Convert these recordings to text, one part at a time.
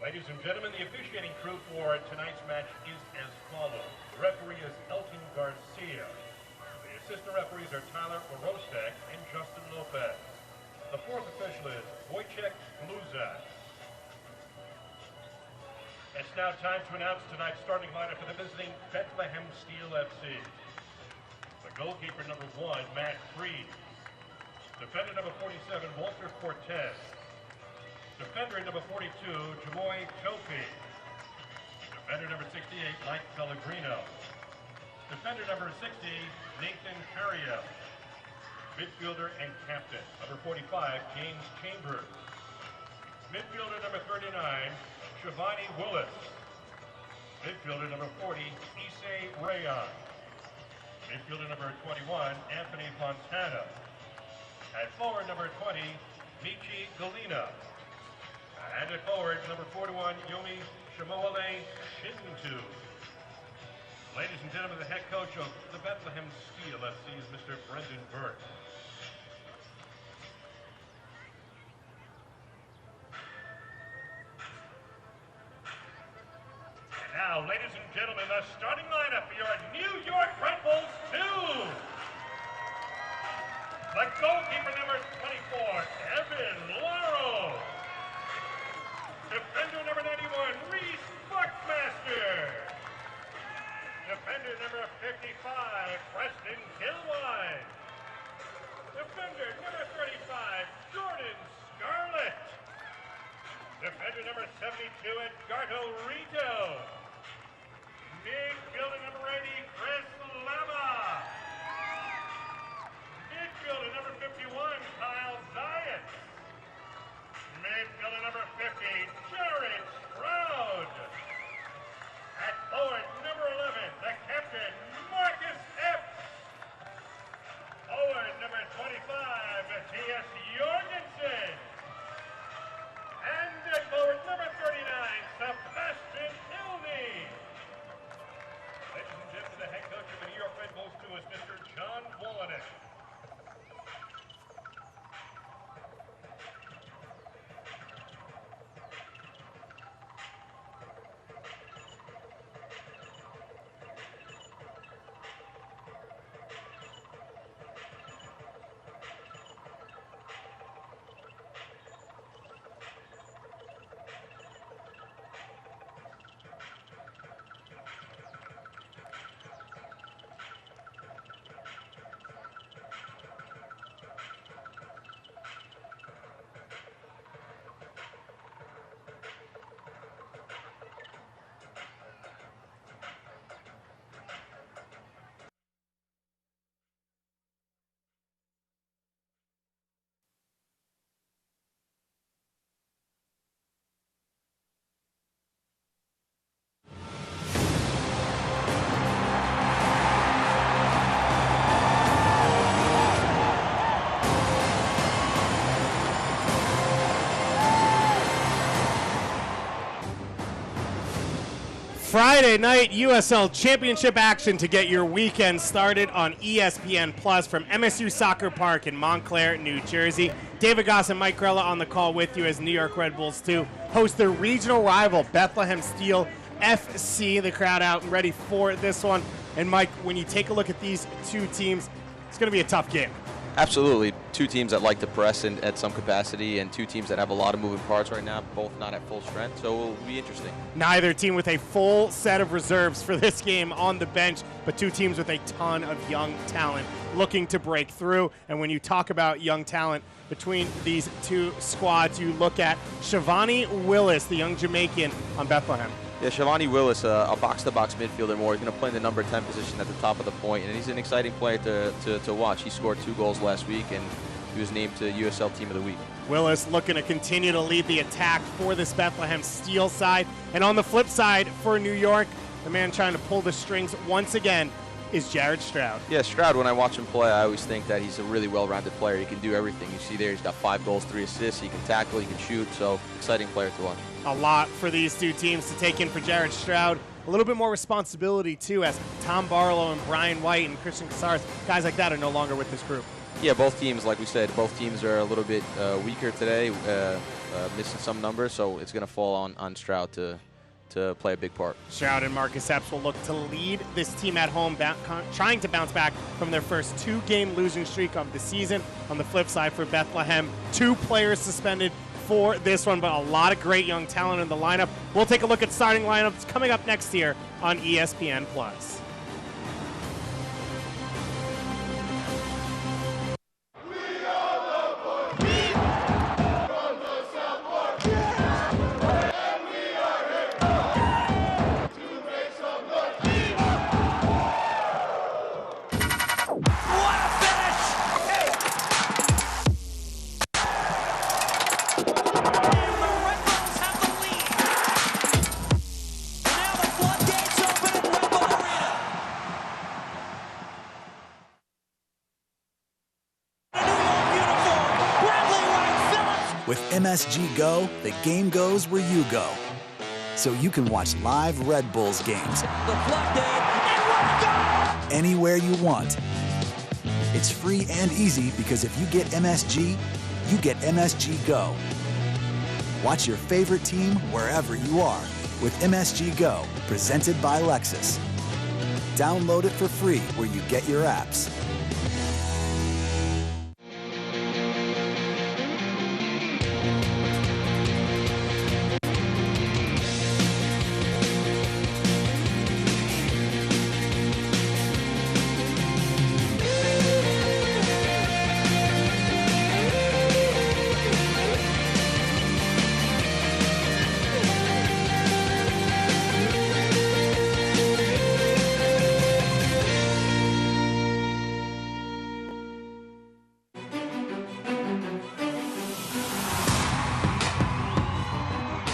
Ladies and gentlemen, the officiating crew for tonight's match is as follows. The referee is Elton Garcia. The assistant referees are Tyler Orostek and Justin Lopez. The fourth official is Wojciech Gluzak. It's now time to announce tonight's starting lineup for the visiting Bethlehem Steel FC. The goalkeeper, number 1, Matt Freed. Defender, number 47, Walter Cortez. Defender, number 42, Jamoy Topi. Defender, number 68, Mike Pellegrino. Defender, number 60, Nathan Carriel. Midfielder and captain, number 45, James Chambers. Midfielder, number 39, Shivani Willis. Midfielder, number 40, Issei Rayon. Midfielder, number 21, Anthony Fontana. At forward, number 20, Michi Galina. And at forward, number 41, Yomi Shimoale Shintu. Ladies and gentlemen, the head coach of the Bethlehem Steel FC is Mr. Brendan Burke. And now, ladies and gentlemen, the starting lineup for your New York Red Bulls 2. The goalkeeper, number 24, Evan Laurel. Defender, number 91, Reese Buckmaster. Defender, number 55, Preston Kilwine. Defender, number 35, Jordan Scarlett. Defender, number 72, Edgardo Rito. Midfielder, number 80, Chris Lama. Midfielder, number 51, Kyle Zayat. Midfielder, number 50, Jared Stroud. At forward, number 11, the captain, Marcus Epps. Forward, number 25, Matthias Jorgensen. And at forward, number 39, Sebastian Ilney. Ladies and gentlemen, the head coach of the New York Red Bulls 2 is Mr. John Wolanek. Friday night USL Championship action to get your weekend started on ESPN Plus from MSU Soccer Park in Montclair, New Jersey. David Goss and Mike Grella on the call with you as New York Red Bulls 2 host their regional rival Bethlehem Steel FC. The crowd out and ready for this one. And Mike, when you take a look at these two teams, it's going to be a tough game. Absolutely. Two teams that like to press at some capacity and two teams that have a lot of moving parts right now, both not at full strength, so it will be interesting. Neither team with a full set of reserves for this game on the bench, but two teams with a ton of young talent looking to break through. And when you talk about young talent between these two squads, you look at Shivani Willis, the young Jamaican on Bethlehem. Yeah, Shivani Willis, a box-to-box midfielder more. He's going to play in the number 10 position at the top of the point, and he's an exciting player to watch. He scored 2 goals last week, and he was named to USL Team of the Week. Willis looking to continue to lead the attack for this Bethlehem Steel side. And on the flip side for New York, the man trying to pull the strings once again is Jared Stroud. Yeah, Stroud, when I watch him play, I always think that he's a really well-rounded player. He can do everything. You see there, he's got 5 goals, 3 assists. He can tackle, he can shoot, so exciting player to watch. A lot for these two teams to take in for Jared Stroud. A little bit more responsibility, too, as Tom Barlow and Brian White and Christian Casares, guys like that, are no longer with this group. Yeah, both teams, like we said, both teams are a little bit weaker today, missing some numbers, so it's going to fall on Stroud to play a big part. Stroud and Marcus Epps will look to lead this team at home, trying to bounce back from their first 2-game losing streak of the season. On the flip side for Bethlehem, 2 players suspended for this one, but a lot of great young talent in the lineup. We'll take a look at starting lineups coming up next year on ESPN+. With MSG Go, the game goes where you go. So you can watch live Red Bulls games anywhere you want. It's free and easy because if you get MSG, you get MSG Go. Watch your favorite team wherever you are with MSG Go, presented by Lexus. Download it for free where you get your apps.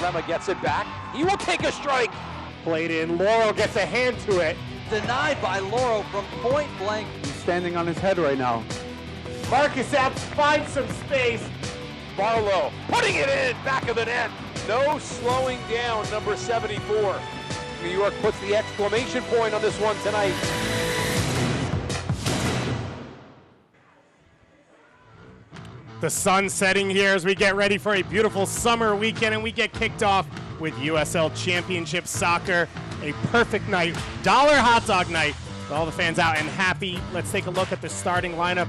Lemma gets it back. He will take a strike. Played in. Laurel gets a hand to it. Denied by Laurel from point blank. He's standing on his head right now. Marcus Epps finds some space. Barlow putting it in, back of the net. No slowing down, number 74. New York puts the exclamation point on this one tonight. The sun setting here as we get ready for a beautiful summer weekend, and we get kicked off with USL Championship Soccer. A perfect night, dollar hot dog night with all the fans out and happy. Let's take a look at the starting lineup.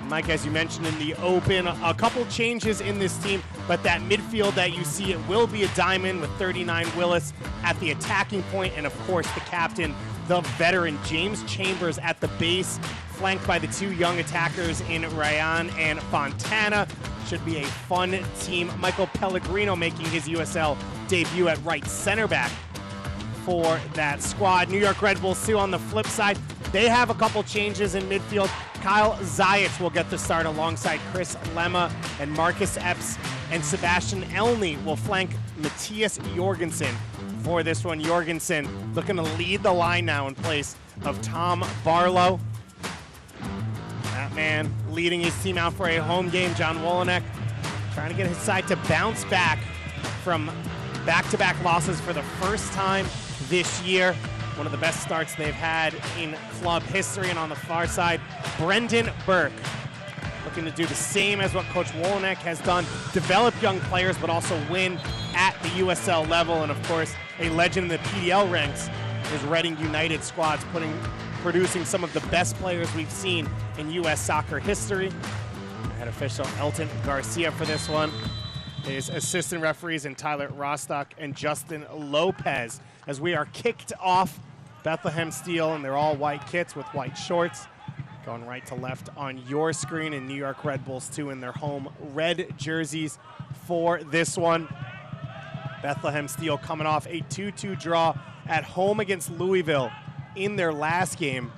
Mike, as you mentioned in the open, a couple changes in this team, but that midfield that you see, it will be a diamond with 39 Willis at the attacking point, and of course the captain, the veteran James Chambers at the base, flanked by the 2 young attackers in Ryan and Fontana. Should be a fun team. Michael Pellegrino making his USL debut at right center back for that squad. New York Red Bulls, too, on the flip side. They have a couple changes in midfield. Kyle Zayats will get the start alongside Chris Lemma, and Marcus Epps and Sebastian Elney will flank Matthias Jorgensen for this one. Jorgensen looking to lead the line now in place of Tom Barlow. That man leading his team out for a home game. John Wolenek trying to get his side to bounce back from back-to-back losses for the first time this year. One of the best starts they've had in club history. And on the far side, Brendan Burke looking to do the same as what Coach Wolenek has done, develop young players, but also win at the USL level. And of course, a legend in the PDL ranks is Reading United squads, producing some of the best players we've seen in U.S. soccer history. Head official Elton Garcia for this one. His assistant referees in Tyler Rostock and Justin Lopez, as we are kicked off. Bethlehem Steel, and they're all white kits with white shorts. Going right to left on your screen, and New York Red Bulls, too, in their home red jerseys for this one. Bethlehem Steel coming off a 2-2 draw at home against Louisville in their last game.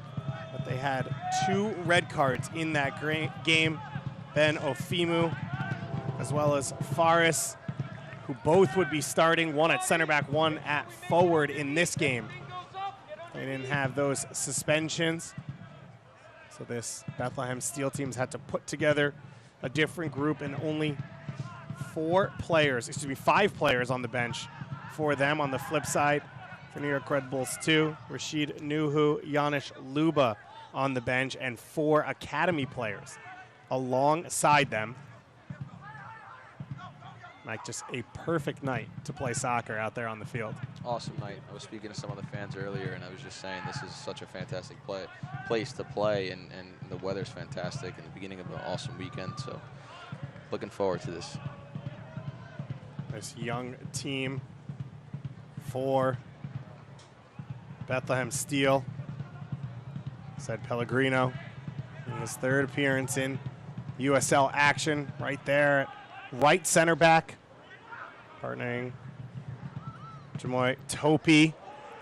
But they had 2 red cards in that game. Ben Ofimu, as well as Faris, who both would be starting, one at center back, one at forward in this game. They didn't have those suspensions. So this Bethlehem Steel team's had to put together a different group, and only 5 players on the bench for them. On the flip side, for New York Red Bulls, 2, Rashid Nuhu, Janusz Luba on the bench, and 4 academy players alongside them. Like, just a perfect night to play soccer out there on the field. Awesome night. I was speaking to some of the fans earlier, and I was just saying this is such a fantastic place to play, and the weather's fantastic, and the beginning of an awesome weekend. So looking forward to this. This young team for Bethlehem Steel. Said Pellegrino in his third appearance in USL action, right there at right center back, partnering Jamoy Topi.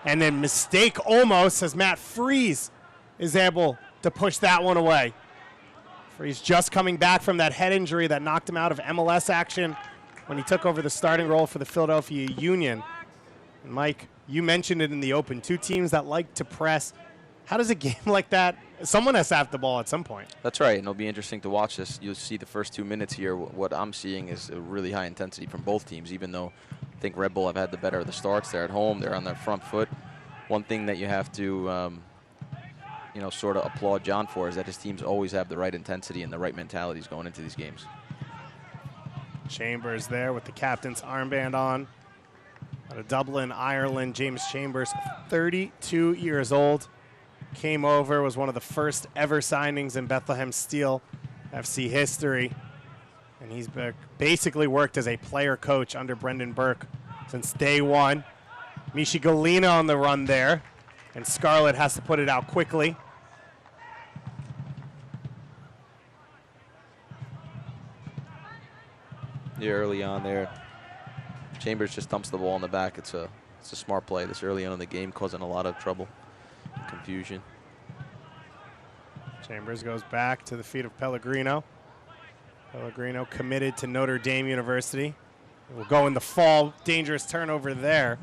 And then mistake almost as Matt Freeze is able to push that one away. Freeze just coming back from that head injury that knocked him out of MLS action when he took over the starting role for the Philadelphia Union. And Mike, you mentioned it in the open, two teams that like to press. How does a game like that, someone has to have the ball at some point. That's right, and it'll be interesting to watch this. You'll see the first 2 minutes here. What I'm seeing is a really high intensity from both teams, even though I think Red Bull have had the better of the starts. They're at home. They're on their front foot. One thing that you have to, sort of applaud John for is that his teams always have the right intensity and the right mentalities going into these games. Chambers there with the captain's armband on. Out of Dublin, Ireland, James Chambers, 32 years old. Came over, was one of the first ever signings in Bethlehem Steel FC history. And he's basically worked as a player coach under Brendan Burke since day one. Michi Galina on the run there. And Scarlett has to put it out quickly. Yeah, early on there, Chambers just dumps the ball in the back. It's a smart play this early on in the game, causing a lot of trouble. Confusion. Chambers goes back to the feet of Pellegrino. Pellegrino committed to Notre Dame University. Will go in the fall. Dangerous turnover there.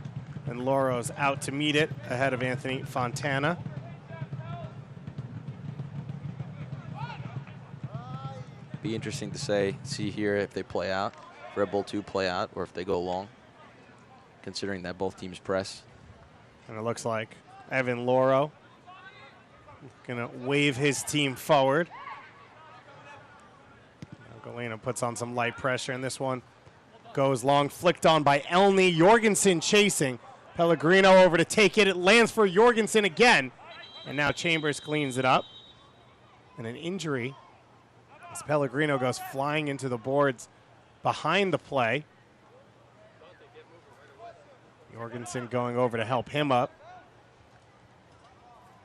And Loro's out to meet it ahead of Anthony Fontana. Be interesting to see here if they play out, Red Bull 2 play out, or if they go long, considering that both teams press. And it looks like Evan Loro gonna wave his team forward. Galena puts on some light pressure, and this one goes long, flicked on by Elney. Jorgensen chasing. Pellegrino over to take it. It lands for Jorgensen again. And now Chambers cleans it up. And an injury as Pellegrino goes flying into the boards behind the play. Jorgensen going over to help him up.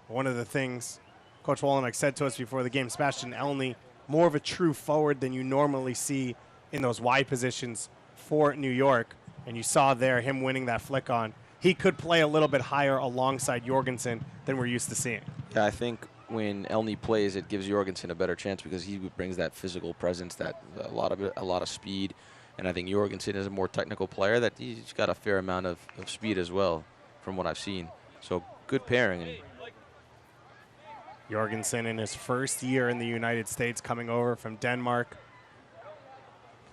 One of the things Coach Wolonek said to us before the game, Sebastian Elney, more of a true forward than you normally see in those wide positions for New York. And you saw there him winning that flick on. He could play a little bit higher alongside Jorgensen than we're used to seeing. Yeah, I think when Elney plays, it gives Jorgensen a better chance because he brings that physical presence, that a lot of speed. And I think Jorgensen is a more technical player that he's got a fair amount of speed as well from what I've seen. So good pairing. And Jorgensen in his first year in the United States, coming over from Denmark.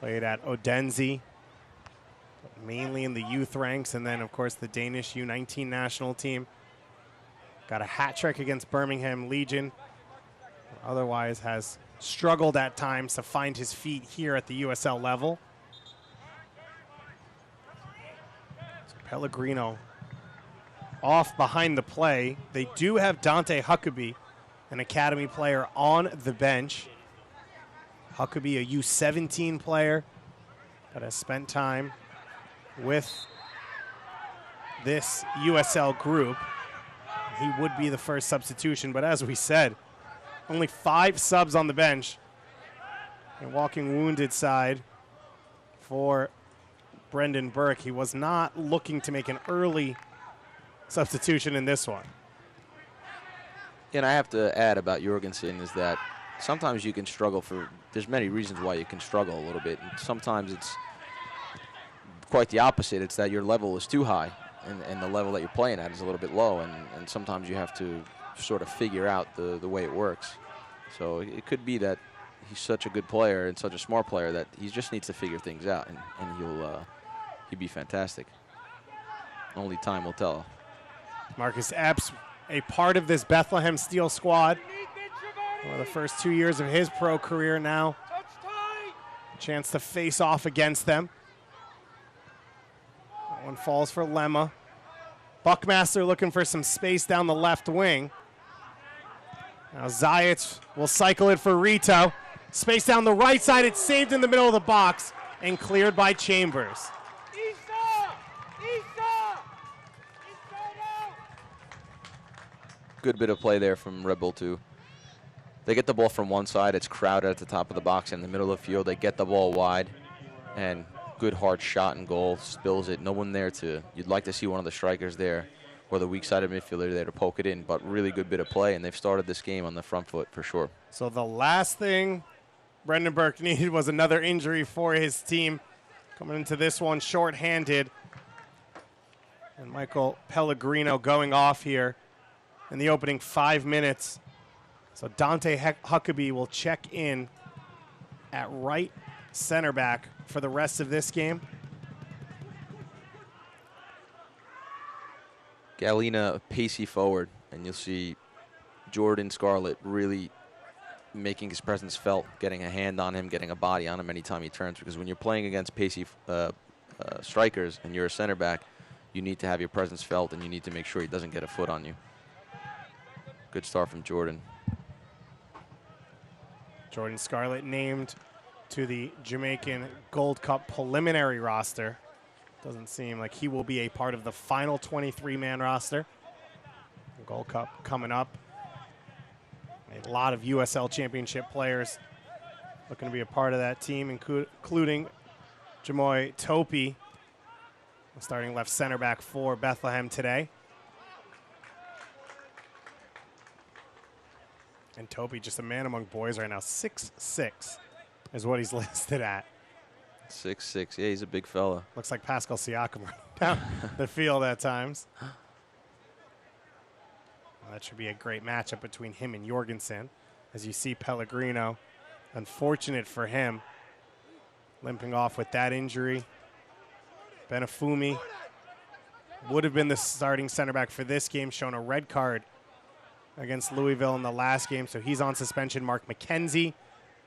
Played at Odense, mainly in the youth ranks, and then, of course, the Danish U19 national team. Got a hat trick against Birmingham Legion. Otherwise has struggled at times to find his feet here at the USL level. So Pellegrino off behind the play. They do have Dante Huckabee, an academy player, on the bench. Huckabee, a U17 player that has spent time with this USL group. He would be the first substitution, but as we said, only 5 subs on the bench. And walking wounded side for Brendan Burke. He was not looking to make an early substitution in this one. And I have to add about Jorgensen is that sometimes you can struggle there's many reasons why you can struggle a little bit. And sometimes it's quite the opposite. It's that your level is too high and the level that you're playing at is a little bit low. And sometimes you have to sort of figure out the way it works. So it could be that he's such a good player and such a smart player that he just needs to figure things out, and he'll be fantastic. Only time will tell. Marcus Epps, a part of this Bethlehem Steel squad. One of the first 2 years of his pro career now. Chance to face off against them. That one falls for Lemma. Buckmaster looking for some space down the left wing. Now Zayat will cycle it for Rito. Space down the right side. It's saved in the middle of the box and cleared by Chambers. Good bit of play there from Red Bull 2. They get the ball from one side. It's crowded at the top of the box in the middle of the field. They get the ball wide, and good hard shot and goal. Spills it. No one there to, you'd like to see one of the strikers there or the weak-sided midfielder there to poke it in, but really good bit of play, and they've started this game on the front foot for sure. So the last thing Brendan Burke needed was another injury for his team. Coming into this one short-handed. And Michael Pellegrino going off here in the opening 5 minutes. So Dante Huckabee will check in at right center back for the rest of this game. Galena pacey forward, and you'll see Jordan Scarlett really making his presence felt, getting a hand on him, getting a body on him anytime he turns, because when you're playing against pacey strikers and you're a center back, you need to have your presence felt, and you need to make sure he doesn't get a foot on you. Good start from Jordan. Jordan Scarlett named to the Jamaican Gold Cup preliminary roster. Doesn't seem like he will be a part of the final 23-man roster. The Gold Cup coming up. A lot of USL Championship players looking to be a part of that team, including Jamoy Topi, starting left center back for Bethlehem today. And Topi, just a man among boys right now, 6'6" is what he's listed at. 6'6", yeah, he's a big fella. Looks like Pascal Siakam running down the field at times. Well, that should be a great matchup between him and Jorgensen. As you see Pellegrino, unfortunate for him, limping off with that injury. Benafumi would have been the starting center back for this game, shown a red card against Louisville in the last game, so he's on suspension. Mark McKenzie,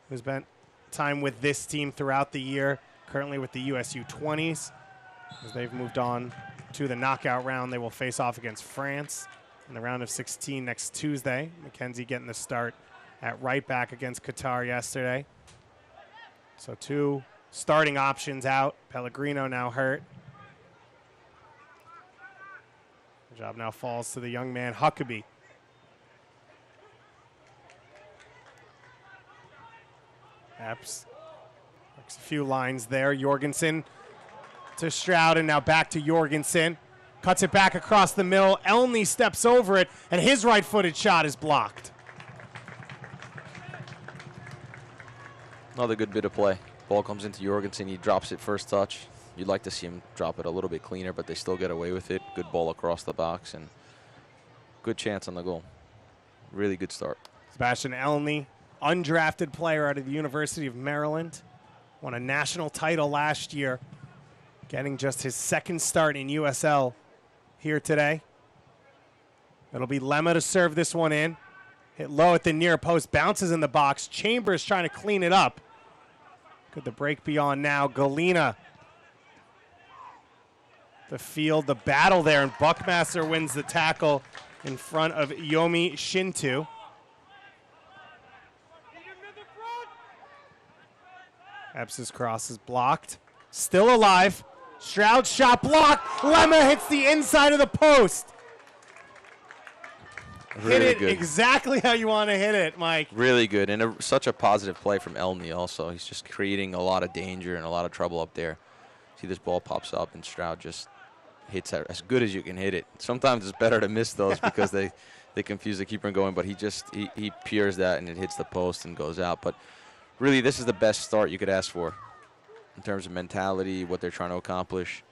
who's spent time with this team throughout the year, currently with the USU 20s. As they've moved on to the knockout round, they will face off against France in the round of 16 next Tuesday. McKenzie getting the start at right back against Qatar yesterday. So 2 starting options out. Pellegrino now hurt. The job now falls to the young man Huckabee. Epps works a few lines there. Jorgensen to Stroud, and now back to Jorgensen. Cuts it back across the middle. Elney steps over it, and his right-footed shot is blocked. Another good bit of play. Ball comes into Jorgensen. He drops it first touch. You'd like to see him drop it a little bit cleaner, but they still get away with it. Good ball across the box, and good chance on the goal. Really good start. Sebastian Elney, undrafted player out of the University of Maryland. Won a national title last year, getting just his second start in USL here today. It'll be Lemma to serve this one in. Hit low at the near post, bounces in the box. Chambers trying to clean it up. Could the break be on now? Galena. The field, the battle there, and Buckmaster wins the tackle in front of Yomi Shintu. Epps' cross is blocked. Still alive. Stroud shot blocked. Lemma hits the inside of the post. Really hit it good. Exactly how you want to hit it, Mike. Really good, and such a positive play from Elney also. He's just creating a lot of danger and a lot of trouble up there. See, this ball pops up, and Stroud just hits it as good as you can hit it. Sometimes it's better to miss those because they confuse the keeper and going, but he peers that, and it hits the post and goes out. But really, this is the best start you could ask for in terms of mentality, what they're trying to accomplish.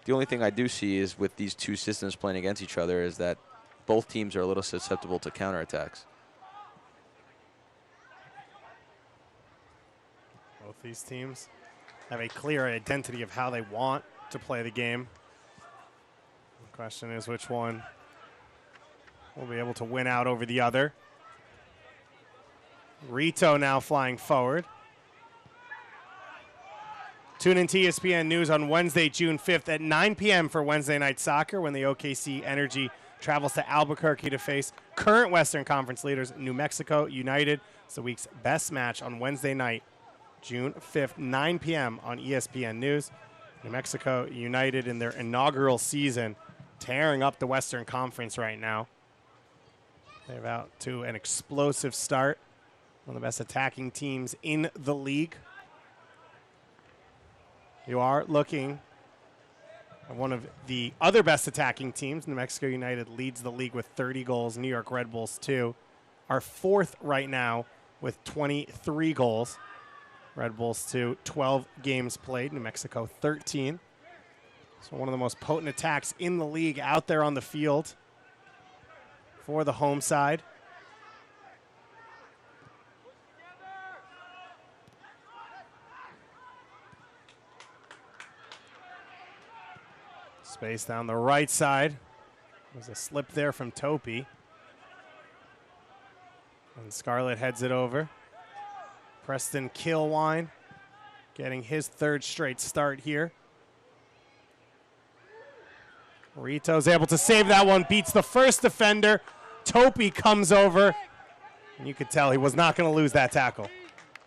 The only thing I do see is with these two systems playing against each other is that both teams are a little susceptible to counterattacks. Both these teams have a clear identity of how they want to play the game. The question is which one will be able to win out over the other. Rito now flying forward. Tune in to ESPN News on Wednesday, June 5th at 9 p.m. for Wednesday Night Soccer when the OKC Energy travels to Albuquerque to face current Western Conference leaders New Mexico United. It's the week's best match on Wednesday night, June 5th, 9 p.m. on ESPN News. New Mexico United in their inaugural season, tearing up the Western Conference right now. They're out to an explosive start. One of the best attacking teams in the league. You are looking at one of the other best attacking teams. New Mexico United leads the league with 30 goals. New York Red Bulls, too, are fourth right now with 23 goals. Red Bulls, 12 games played. New Mexico, 13. So one of the most potent attacks in the league out there on the field for the home side. Space down the right side. There's a slip there from Topi. And Scarlett heads it over. Preston Kilwine getting his third straight start here. Rito's able to save that one, beats the first defender. Topi comes over, and you could tell he was not going to lose that tackle.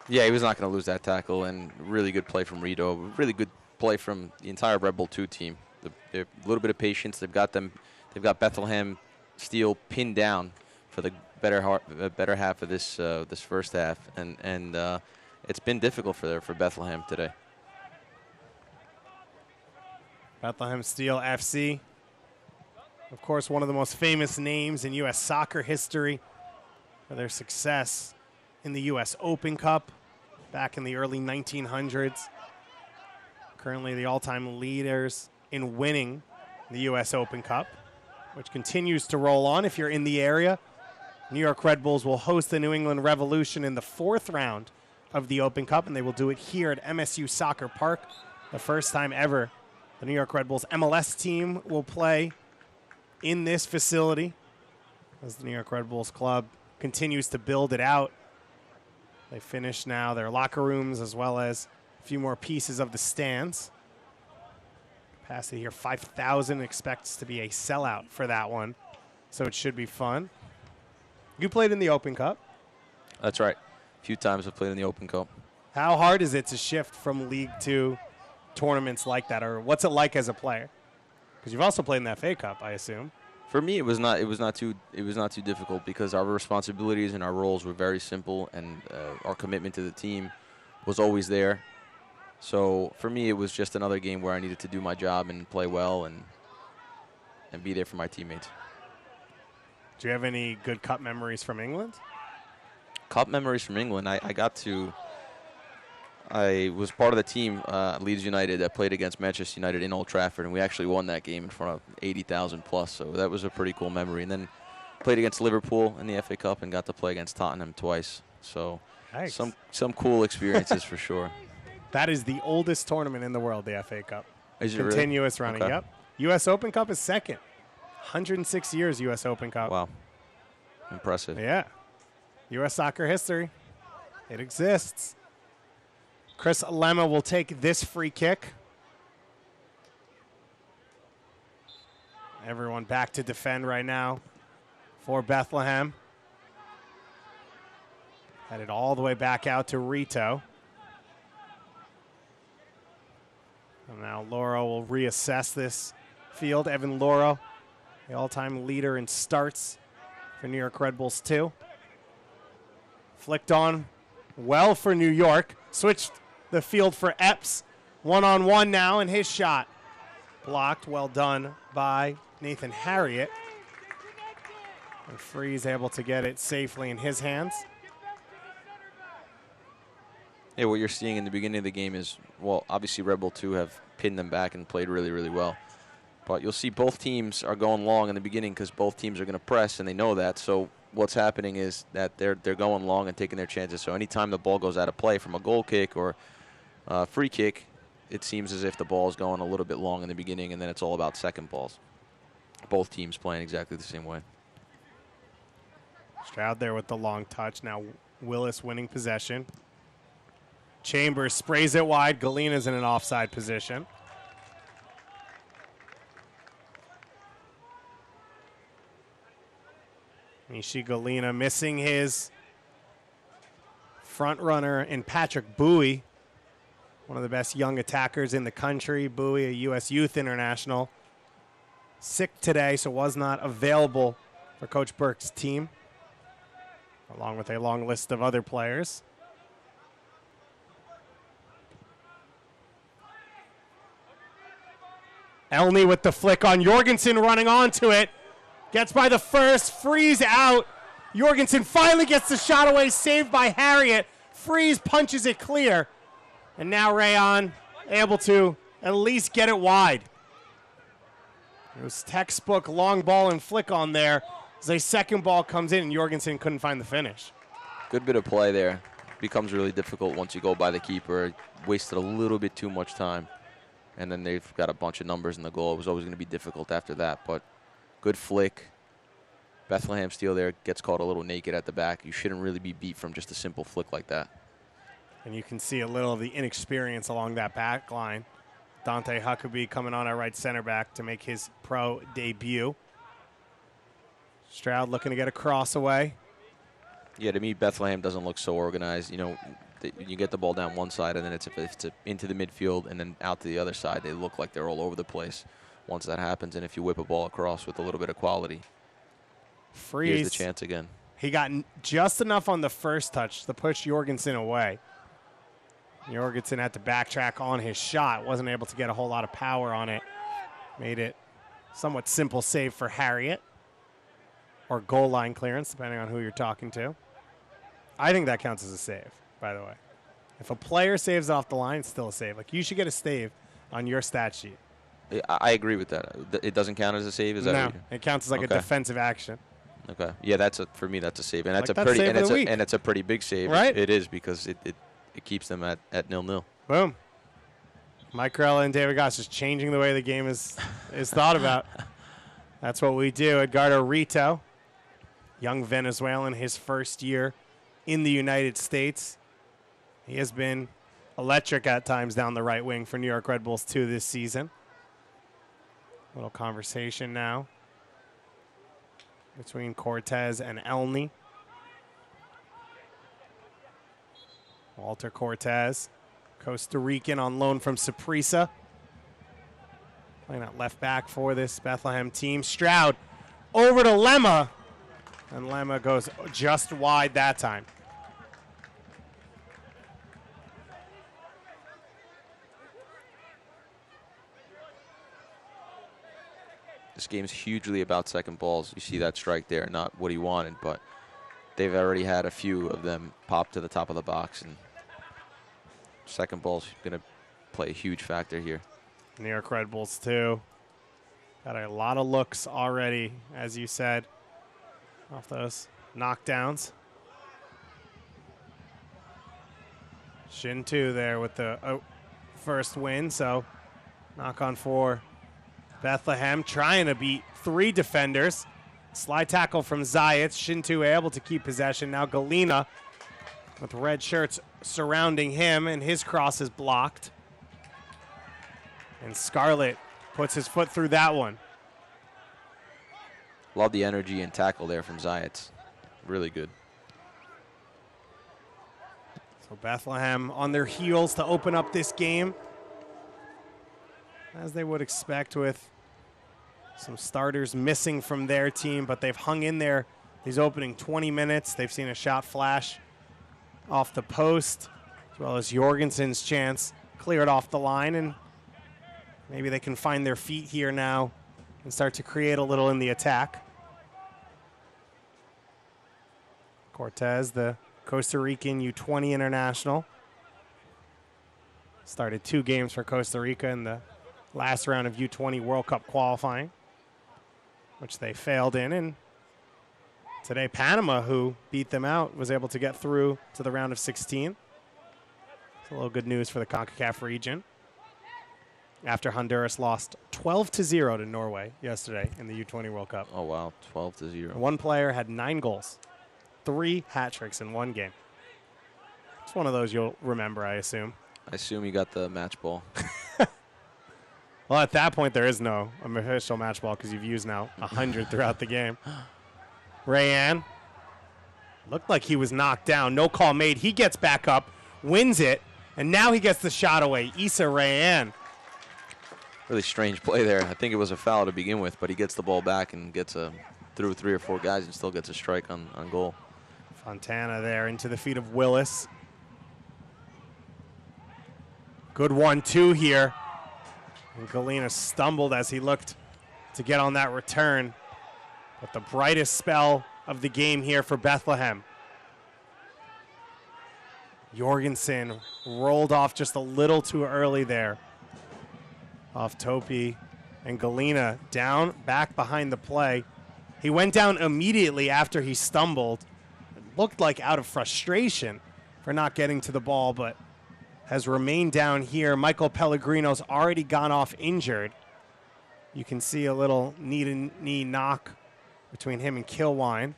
Yeah, he was not going to lose that tackle, and really good play from Rito. Really good play from the entire Red Bull 2 team. A little bit of patience. They've got Bethlehem Steel pinned down for the better half of this first half, and it's been difficult for Bethlehem today. Bethlehem Steel FC, of course, one of the most famous names in U.S. soccer history for their success in the U.S. Open Cup back in the early 1900s. Currently the all-time leaders in winning the U.S. Open Cup, which continues to roll on. If you're in the area, New York Red Bulls will host the New England Revolution in the 4th round of the Open Cup, and they will do it here at MSU Soccer Park, the first time ever the New York Red Bulls MLS team will play in this facility as the New York Red Bulls club continues to build it out. They finish now their locker rooms as well as a few more pieces of the stands. Capacity here, 5,000, expects to be a sellout for that one, so it should be fun. You played in the Open Cup. That's right. A few times I've played in the Open Cup. How hard is it to shift from League to tournaments like that, or what's it like as a player? Because you've also played in the FA Cup, I assume. For me, it was not too difficult because our responsibilities and our roles were very simple, and our commitment to the team was always there. So for me, it was just another game where I needed to do my job and play well and be there for my teammates. Do you have any good cup memories from England? Cup memories from England. I was part of the team, Leeds United, that played against Manchester United in Old Trafford, and we actually won that game in front of 80,000 plus. So that was a pretty cool memory. And then played against Liverpool in the FA Cup and got to play against Tottenham twice. So nice. Some cool experiences for sure. That is the oldest tournament in the world, the FA Cup. Is it Continuous really? running, Okay. Yep. U.S. Open Cup is second. 106 years U.S. Open Cup. Wow. Impressive. Yeah. U.S. soccer history. It exists. Chris Lemma will take this free kick. Everyone back to defend right now for Bethlehem. Headed all the way back out to Rito. And now Loro will reassess this field. Evan Loro, the all-time leader in starts for New York Red Bulls 2. Flicked on well for New York. Switched the field for Epps. One-on-one now, and his shot blocked. Well done by Nathan Harriet. And Freeze able to get it safely in his hands. Yeah, what you're seeing in the beginning of the game is, well, obviously Red Bull 2 have pinned them back and played really, really well. But you'll see both teams are going long in the beginning because both teams are going to press, and they know that. So what's happening is that they're going long and taking their chances. So anytime the ball goes out of play from a goal kick or free kick, it seems as if the ball is going a little bit long in the beginning, and then it's all about second balls. Both teams playing exactly the same way. Stroud there with the long touch. Now Willis winning possession. Chambers sprays it wide. Galina's in an offside position. Mishi Galina missing his front runner in Patrick Bowie, one of the best young attackers in the country. Bowie, a U.S. Youth International. Sick today, so was not available for Coach Burke's team, along with a long list of other players. Elney with the flick on Jorgensen, running onto it. Gets by the first, Freeze out. Jorgensen finally gets the shot away, saved by Harriet. Freeze punches it clear. And now Rayon able to at least get it wide. It was textbook long ball and flick on there as a second ball comes in and Jorgensen couldn't find the finish. Good bit of play there. Becomes really difficult once you go by the keeper. Wasted a little bit too much time. And then they've got a bunch of numbers in the goal. It was always going to be difficult after that, but good flick. Bethlehem Steel there gets caught a little naked at the back. You shouldn't really be beat from just a simple flick like that. And you can see a little of the inexperience along that back line. Dante Huckabee coming on our right center back to make his pro debut. Stroud looking to get a cross away. Yeah, to me, Bethlehem doesn't look so organized. You know, you get the ball down one side, and then it's into the midfield, and then out to the other side. They look like they're all over the place once that happens. And if you whip a ball across with a little bit of quality, Freeze. here's the chance again. He got just enough on the first touch to push Jorgensen away. Jorgensen had to backtrack on his shot. Wasn't able to get a whole lot of power on it. Made it somewhat simple save for Harriet. Or goal line clearance, depending on who you're talking to. I think that counts as a save, by the way. If a player saves off the line, it's still a save. Like, you should get a save on your stat sheet. I agree with that. It doesn't count as a save? Is that No, what it counts as like a defensive action. Okay. Yeah, for me that's a save. And that's Like a that pretty save of the week. and it's a pretty big save. Right? It is, because it keeps them at 0-0. Boom. Mike Corella and David Goss just changing the way the game is thought about. That's what we do. Edgardo Rito, young Venezuelan, his first year in the United States. He has been electric at times down the right wing for New York Red Bulls 2 this season. Little conversation now between Cortez and Elney. Walter Cortez, Costa Rican on loan from Saprissa. Playing at left back for this Bethlehem team. Stroud over to Lemma. And Lemma goes just wide that time. This game's hugely about second balls. You see that strike there, not what he wanted, but they've already had a few of them pop to the top of the box, and second ball's going to play a huge factor here. New York Red Bulls 2. Got a lot of looks already, as you said, off those knockdowns. Shin 2 there with the first win, so knock on 4. Bethlehem trying to beat 3 defenders. Slide tackle from Zayat. Shintu able to keep possession. Now Galina with red shirts surrounding him, and his cross is blocked. And Scarlett puts his foot through that one. Love the energy and tackle there from Zayat. Really good. So Bethlehem on their heels to open up this game, as they would expect, with some starters missing from their team, but they've hung in there these opening 20 minutes. They've seen a shot flash off the post, as well as Jorgensen's chance cleared off the line, and maybe they can find their feet here now and start to create a little in the attack. Cortez, the Costa Rican U20 international, started 2 games for Costa Rica in the last round of U20 World Cup qualifying, which they failed in. And today, Panama, who beat them out, was able to get through to the round of 16. It's a little good news for the CONCACAF region, after Honduras lost 12-0 to Norway yesterday in the U20 World Cup. Oh, wow, 12-0. One player had 9 goals, 3 hat tricks in one game. It's one of those you'll remember, I assume. I assume you got the match ball. Well, at that point, there is no official match ball because you've used now 100 throughout the game. Rayan looked like he was knocked down. No call made. He gets back up, wins it, and now he gets the shot away. Issa Rayan. Really strange play there. I think it was a foul to begin with, but he gets the ball back and gets through 3 or 4 guys and still gets a strike on goal. Fontana there into the feet of Willis. Good 1-2 here. And Galena stumbled as he looked to get on that return. But the brightest spell of the game here for Bethlehem. Jorgensen rolled off just a little too early there. Off Topi and Galena down, back behind the play. He went down immediately after he stumbled. It looked like out of frustration for not getting to the ball, but has remained down here. Michael Pellegrino's already gone off injured. You can see a little knee knock between him and Kilwine.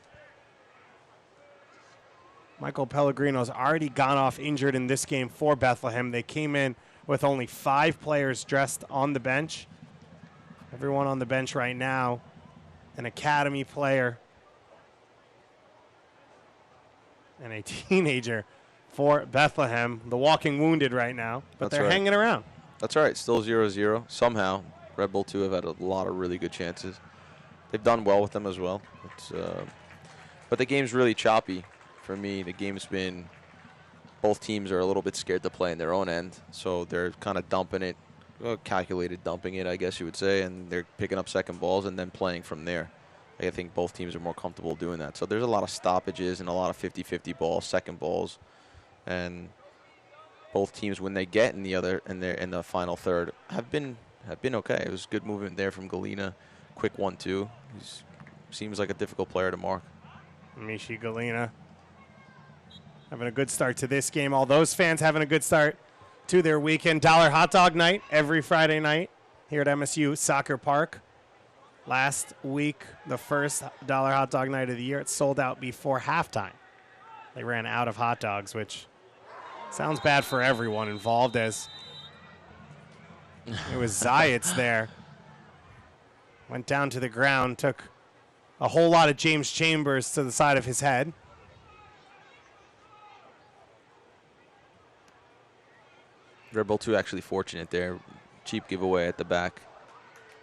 Michael Pellegrino's already gone off injured in this game for Bethlehem. They came in with only 5 players dressed on the bench. Everyone on the bench right now, an academy player and a teenager for Bethlehem. The walking wounded right now, but they're hanging around. That's all right. Still 0-0. Somehow, Red Bull 2 have had a lot of really good chances. They've done well with them as well. But the game's really choppy for me. The game's been, both teams are a little bit scared to play in their own end, so they're kind of dumping it, calculated dumping it, I guess you would say, and they're picking up second balls and then playing from there. I think both teams are more comfortable doing that. So there's a lot of stoppages and a lot of 50-50 balls, second balls. And both teams, when they get in the final third, have been okay. It was good movement there from Galena, quick 1-2. He seems like a difficult player to mark. Mishi Galena having a good start to this game. All those fans having a good start to their weekend. Dollar hot dog night every Friday night here at MSU Soccer Park. Last week, the first dollar hot dog night of the year, it sold out before halftime. They ran out of hot dogs, which sounds bad for everyone involved, as it was Zayats there. Went down to the ground, took a whole lot of James Chambers to the side of his head. Red Bull 2 actually fortunate there. Cheap giveaway at the back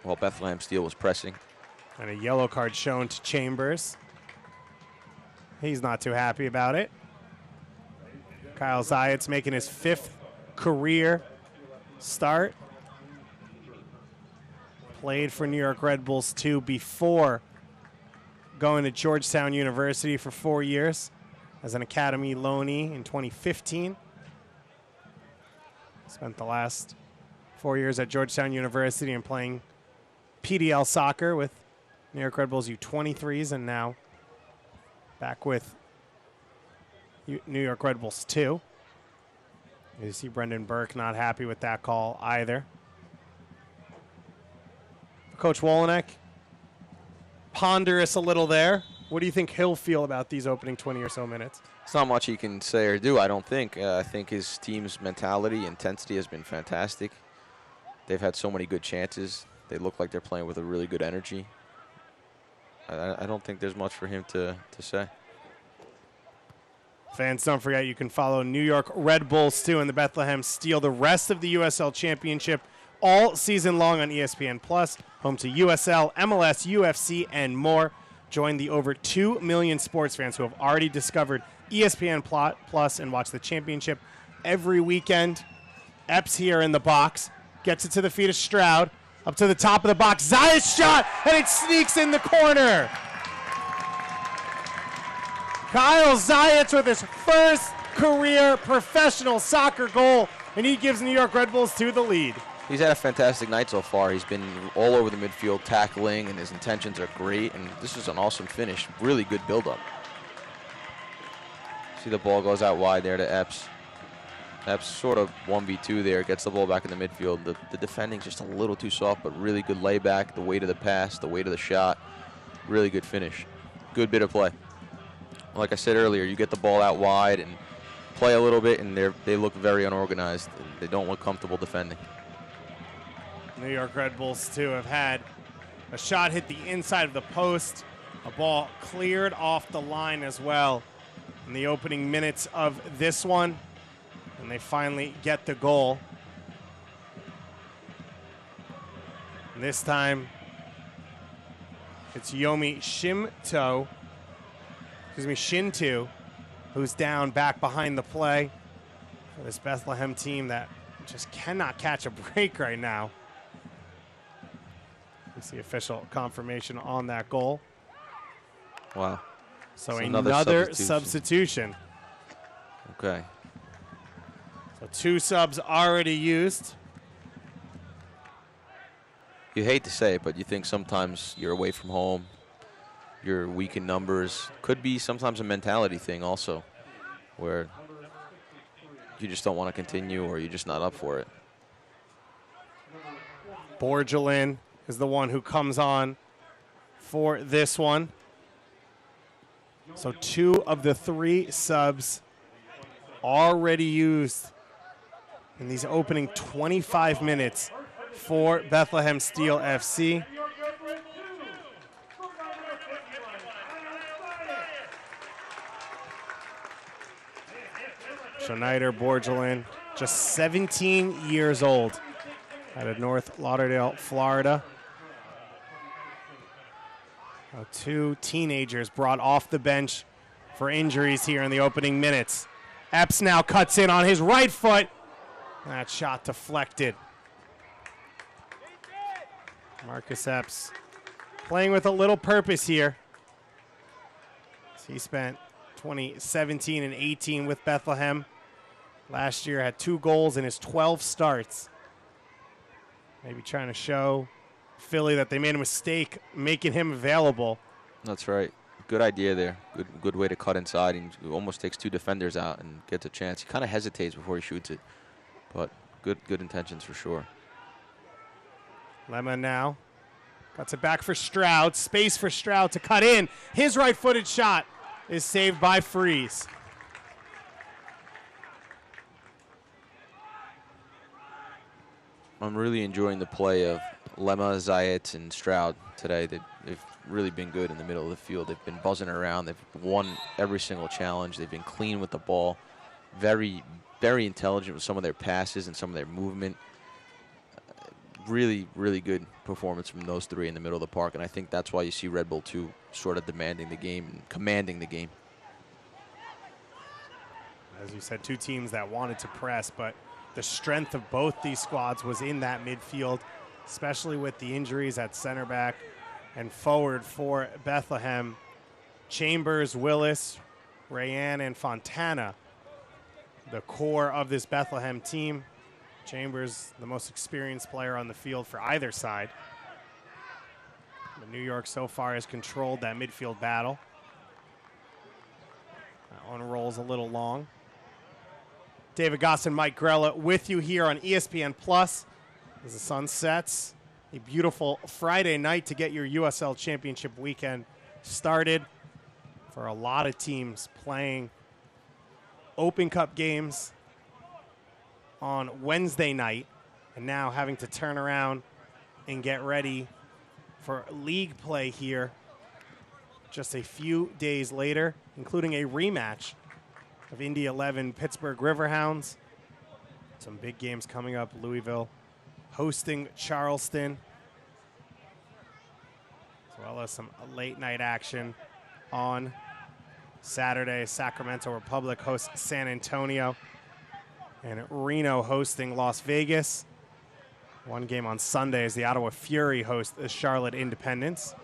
while Bethlehem Steel was pressing. And a yellow card shown to Chambers. He's not too happy about it. Kyle Zayats making his 5th career start. Played for New York Red Bulls 2 before going to Georgetown University for 4 years as an academy loanee in 2015. Spent the last 4 years at Georgetown University and playing PDL soccer with New York Red Bulls U23s, and now back with New York Red Bulls 2. You see Brendan Burke not happy with that call either. Coach Wolenek, ponderous a little there. What do you think he'll feel about these opening 20 or so minutes? It's not much he can say or do, I don't think. I think his team's mentality, intensity has been fantastic. They've had so many good chances. They look like they're playing with a really good energy. I don't think there's much for him to say. Fans, don't forget you can follow New York Red Bulls 2 and the Bethlehem Steel the rest of the USL Championship all season long on ESPN Plus, home to USL, MLS, UFC, and more. Join the over 2 million sports fans who have already discovered ESPN Plus and watch the championship every weekend. Epps here in the box. Gets it to the feet of Stroud. Up to the top of the box. Zayas shot, and it sneaks in the corner. Kyle Zayats with his first career professional soccer goal, and he gives New York Red Bulls 2 the lead. He's had a fantastic night so far. He's been all over the midfield tackling, and his intentions are great, and this is an awesome finish. Really good build-up. See the ball goes out wide there to Epps. Epps sort of 1v2 there, gets the ball back in the midfield. The defending's just a little too soft, but really good layback, the weight of the pass, the weight of the shot. Really good finish. Good bit of play. Like I said earlier, you get the ball out wide, and play a little bit, and they look very unorganized. They don't look comfortable defending. New York Red Bulls, too, have had a shot hit the inside of the post, a ball cleared off the line as well in the opening minutes of this one, and they finally get the goal. And this time, it's Yomi Shintu, who's down back behind the play for this Bethlehem team that just cannot catch a break right now. It's the official confirmation on that goal. Wow. So It's another substitution. Okay. So 2 subs already used. You hate to say it, but you think sometimes you're away from home, you're weak in numbers. Could be sometimes a mentality thing also, where you just don't want to continue or you're just not up for it. Borgelin is the one who comes on for this one. So 2 of the 3 subs already used in these opening 25 minutes for Bethlehem Steel FC. Schneider Borgelin, just 17 years old, out of North Lauderdale, Florida. 2 teenagers brought off the bench for injuries here in the opening minutes. Epps now cuts in on his right foot. That shot deflected. Marcus Epps playing with a little purpose here. He spent 2017 and 18 with Bethlehem. Last year had 2 goals in his 12 starts. Maybe trying to show Philly that they made a mistake making him available. That's right. Good idea there. Good way to cut inside. He almost takes 2 defenders out and gets a chance. He kind of hesitates before he shoots it, but good intentions for sure. Lemma now cuts it back for Stroud. Space for Stroud to cut in. His right-footed shot is saved by Freeze. I'm really enjoying the play of Lemma, Zayat, and Stroud today. They've really been good in the middle of the field. They've been buzzing around. They've won every single challenge. They've been clean with the ball. Very, very intelligent with some of their passes and some of their movement. Really, really good performance from those 3 in the middle of the park, and I think that's why you see Red Bull 2 sort of demanding the game and commanding the game. As you said, 2 teams that wanted to press, but the strength of both these squads was in that midfield, especially with the injuries at center back and forward for Bethlehem. Chambers, Willis, Rayan, and Fontana, the core of this Bethlehem team. Chambers, the most experienced player on the field for either side. But New York so far has controlled that midfield battle. That one rolls a little long. David Goss and Mike Grella with you here on ESPN Plus as the sun sets. A beautiful Friday night to get your USL Championship weekend started for a lot of teams playing Open Cup games on Wednesday night and now having to turn around and get ready for league play here just a few days later, including a rematch of Indy 11 Pittsburgh Riverhounds. Some big games coming up. Louisville hosting Charleston, as well as some late night action on Saturday. Sacramento Republic hosts San Antonio, and Reno hosting Las Vegas. One game on Sunday as the Ottawa Fury host the Charlotte Independence.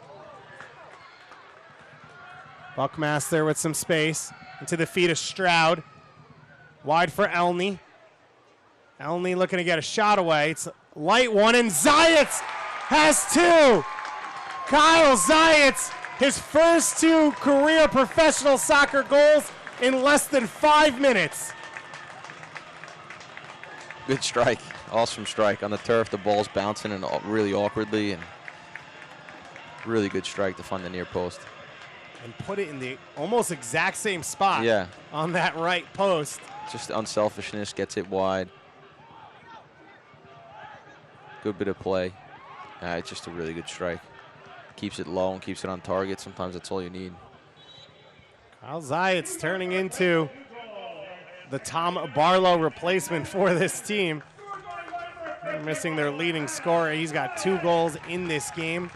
Buckmaster with some space into the feet of Stroud. Wide for Elney. Elney looking to get a shot away. It's a light one, and Zayats has 2. Kyle Zayats, his first 2 career professional soccer goals in less than 5 minutes. Good strike. Awesome strike. On the turf, the ball's bouncing and really awkwardly, and really good strike to find the near post. and put it in the almost exact same spot on that right post. Just unselfishness, gets it wide. Good bit of play. It's just a really good strike. Keeps it low and keeps it on target. Sometimes that's all you need. Kyle Zayat's turning into the Tom Barlow replacement for this team. They're missing their leading scorer. He's got 2 goals in this game.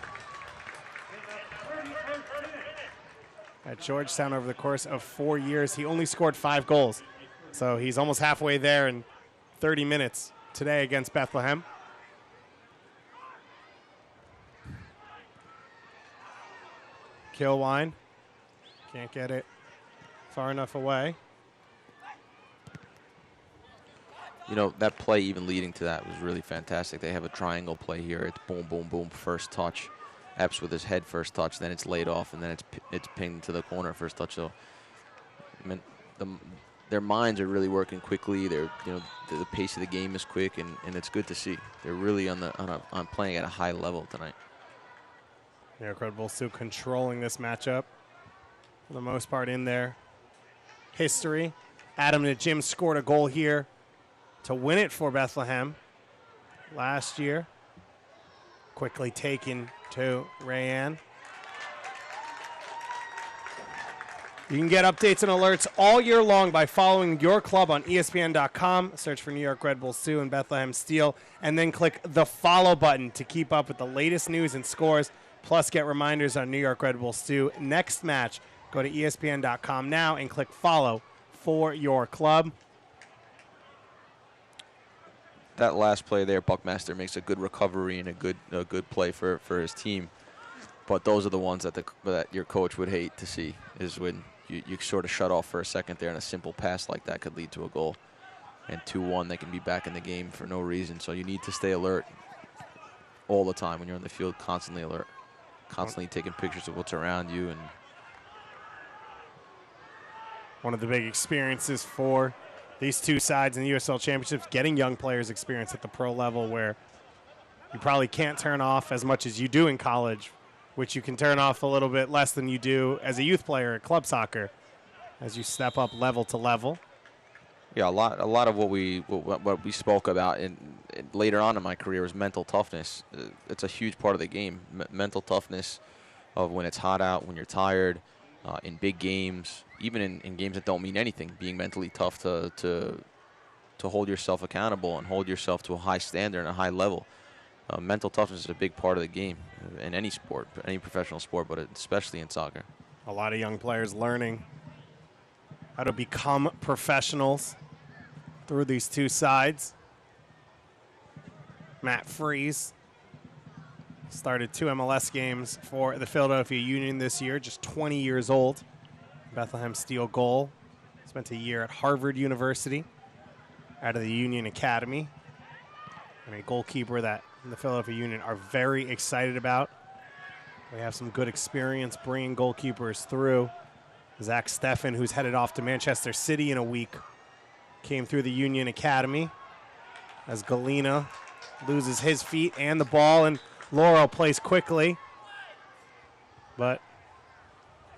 At Georgetown over the course of 4 years, he only scored 5 goals. So he's almost halfway there in 30 minutes today against Bethlehem. Kilwine can't get it far enough away. You know, that play even leading to that was really fantastic. They have a triangle play here. It's boom, boom, boom, first touch. Epps with his head first touch, then it's laid off, and then it's pinged to the corner first touch. So, I mean, their minds are really working quickly. They're, you know, the pace of the game is quick, and it's good to see. They're really on playing at a high level tonight. New York Red Bulls still controlling this matchup for the most part in their history. Adam Najim scored a goal here to win it for Bethlehem last year. Quickly taken to Rayanne. You can get updates and alerts all year long by following your club on ESPN.com. Search for New York Red Bulls Sioux and Bethlehem Steel, and then click the follow button to keep up with the latest news and scores. Plus, get reminders on New York Red Bulls Sioux next match. Go to ESPN.com now and click follow for your club. That last play there, Buckmaster makes a good recovery and a good play for his team. But those are the ones that your coach would hate to see, is when you sort of shut off for a second there, and a simple pass like that could lead to a goal. And 2-1, they can be back in the game for no reason. So you need to stay alert all the time when you're on the field, constantly alert, constantly taking pictures of what's around you. And one of the big experiences for these two sides in the USL Championships, getting young players experience at the pro level, where you probably can't turn off as much as you do in college, which you can turn off a little bit less than you do as a youth player at club soccer as you step up level to level. Yeah, a lot of what we spoke about later on in my career was mental toughness. It's a huge part of the game. Mental toughness of when it's hot out, when you're tired, in big games, even in games that don't mean anything, being mentally tough to hold yourself accountable and hold yourself to a high standard and a high level. Mental toughness is a big part of the game in any sport, any professional sport, but especially in soccer. A lot of young players learning how to become professionals through these two sides. Matt Freese started 2 MLS games for the Philadelphia Union this year, just 20 years old. Bethlehem Steel goal. Spent a year at Harvard University out of the Union Academy. And a goalkeeper that the Philadelphia Union are very excited about. They have some good experience bringing goalkeepers through. Zach Steffen, who's headed off to Manchester City in a week, came through the Union Academy as Galena loses his feet and the ball, and Laurel plays quickly, but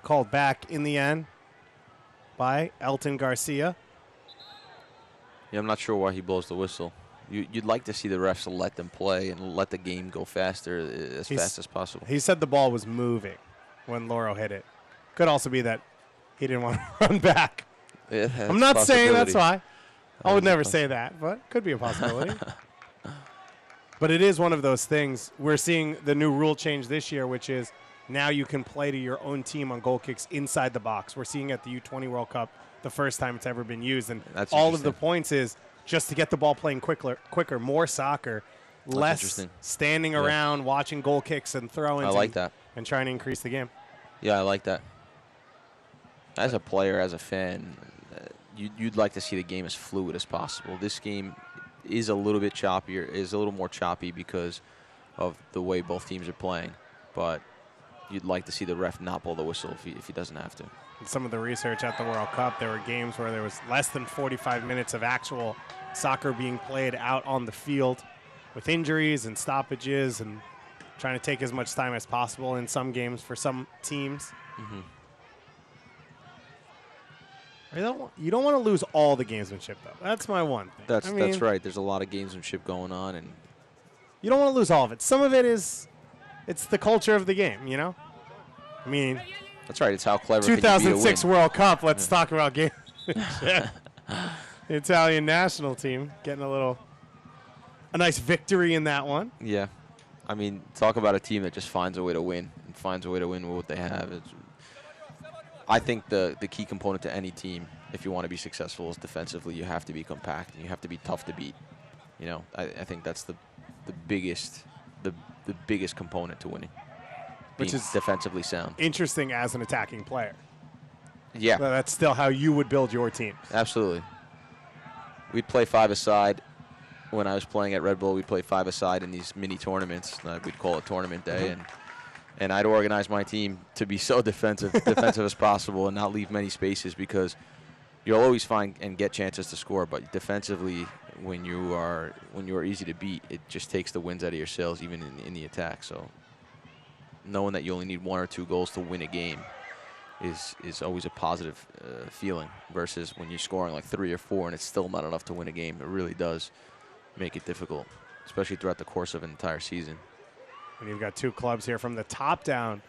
called back in the end by Elton Garcia. Yeah, I'm not sure why he blows the whistle. You'd like to see the refs let them play and let the game go faster, fast as possible. He said the ball was moving when Laurel hit it. Could also be that he didn't want to run back. Yeah, I'm not saying that's why. I would never say that, but could be a possibility. But it is one of those things. We're seeing the new rule change this year, which is now you can play to your own team on goal kicks inside the box. We're seeing at the U20 World Cup the first time it's ever been used. And that's all of the points is just to get the ball playing quicker, more soccer, less standing around watching goal kicks and throw-ins. I like that. And trying to increase the game. Yeah, I like that. As a player, as a fan, you'd like to see the game as fluid as possible. This game is a little bit choppier, is a little more choppy because of the way both teams are playing. But you'd like to see the ref not blow the whistle if he doesn't have to. In some of the research at the World Cup, there were games where there was less than 45 minutes of actual soccer being played out on the field with injuries and stoppages and trying to take as much time as possible in some games for some teams. Mm-hmm. You don't want to lose all the gamesmanship, though. That's my one thing. That's right. There's a lot of gamesmanship going on, and you don't want to lose all of it. Some of it it's the culture of the game, you know? I mean, that's right. It's how clever can you be to 2006 win. World Cup. Let's talk about games. The Italian national team getting a nice victory in that one. Yeah. I mean, talk about a team that just finds a way to win and finds a way to win with what they have. I think the key component to any team, if you want to be successful, is defensively. You have to be compact and you have to be tough to beat. You know, I think that's the biggest component to winning. Which is defensively sound. Interesting as an attacking player. Yeah. But that's still how you would build your team. Absolutely. We'd play five-a-side. When I was playing at Red Bull, we'd play five-a-side in these mini tournaments. We'd call it tournament day, and I'd organize my team to be so defensive as possible and not leave many spaces, because you'll always find and get chances to score. But defensively, when you are easy to beat, it just takes the winds out of your sails, even in the attack. So knowing that you only need 1 or 2 goals to win a game is always a positive feeling, versus when you're scoring like 3 or 4 and it's still not enough to win a game. It really does make it difficult, especially throughout the course of an entire season. And you've got 2 clubs here from the top down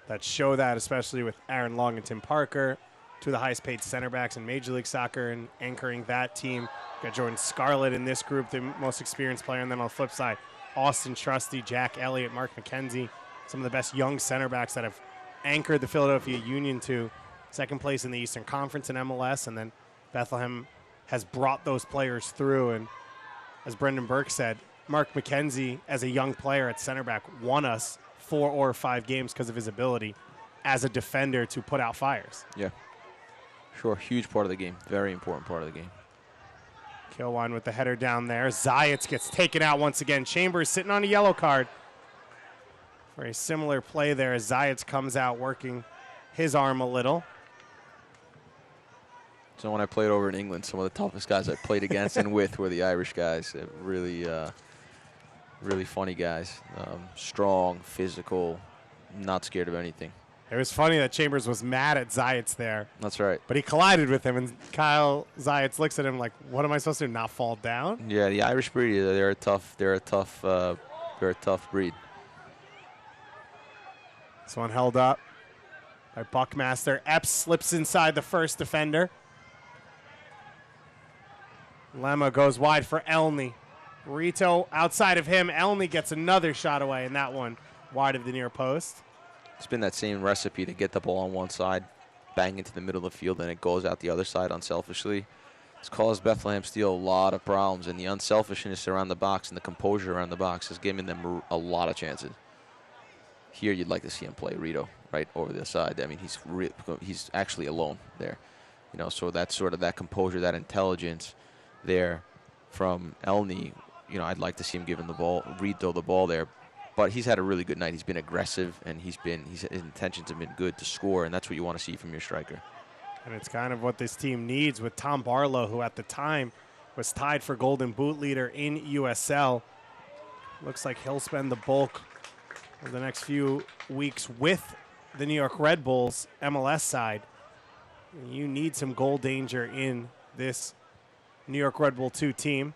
that show that, especially with Aaron Long and Tim Parker, 2 of the highest paid center backs in Major League Soccer, and anchoring that team. You've got Jordan Scarlett in this group, the most experienced player. And then on the flip side, Austin Trusty, Jack Elliott, Mark McKenzie, some of the best young center backs that have anchored the Philadelphia Union to second place in the Eastern Conference in MLS. And then Bethlehem has brought those players through. And as Brendan Burke said, Mark McKenzie, as a young player at center back, won us 4 or 5 games because of his ability as a defender to put out fires. Yeah. Sure, huge part of the game. Very important part of the game. Kilwine with the header down there. Zayats gets taken out once again. Chambers sitting on a yellow card for a similar play there as Zayats comes out working his arm a little. So when I played over in England, some of the toughest guys I played against and with were the Irish guys. Really funny guys. Strong, physical, not scared of anything. It was funny that Chambers was mad at Zayats there. That's right. But he collided with him, and Kyle Zayats looks at him like, what am I supposed to do, not fall down? Yeah, the Irish breed, they're a tough breed. This one held up by Buckmaster. Epps slips inside the first defender. Lemma goes wide for Elney. Rito outside of him. Elney gets another shot away, and that one wide of the near post. It's been that same recipe to get the ball on one side, bang into the middle of the field, and it goes out the other side unselfishly. It's caused Bethlehem Steel a lot of problems, and the unselfishness around the box and the composure around the box has given them a lot of chances. Here, you'd like to see him play Rito right over the side. I mean, he's actually alone there, you know. So that's sort of that composure, that intelligence there from Elney. You know, I'd like to see him giving the ball, Rito the ball there. But he's had a really good night. He's been aggressive, and his intentions have been good to score, and that's what you want to see from your striker. And it's kind of what this team needs with Tom Barlow, who at the time was tied for Golden Boot leader in USL. Looks like he'll spend the bulk of the next few weeks with the New York Red Bulls MLS side. You need some goal danger in this New York Red Bull 2 team.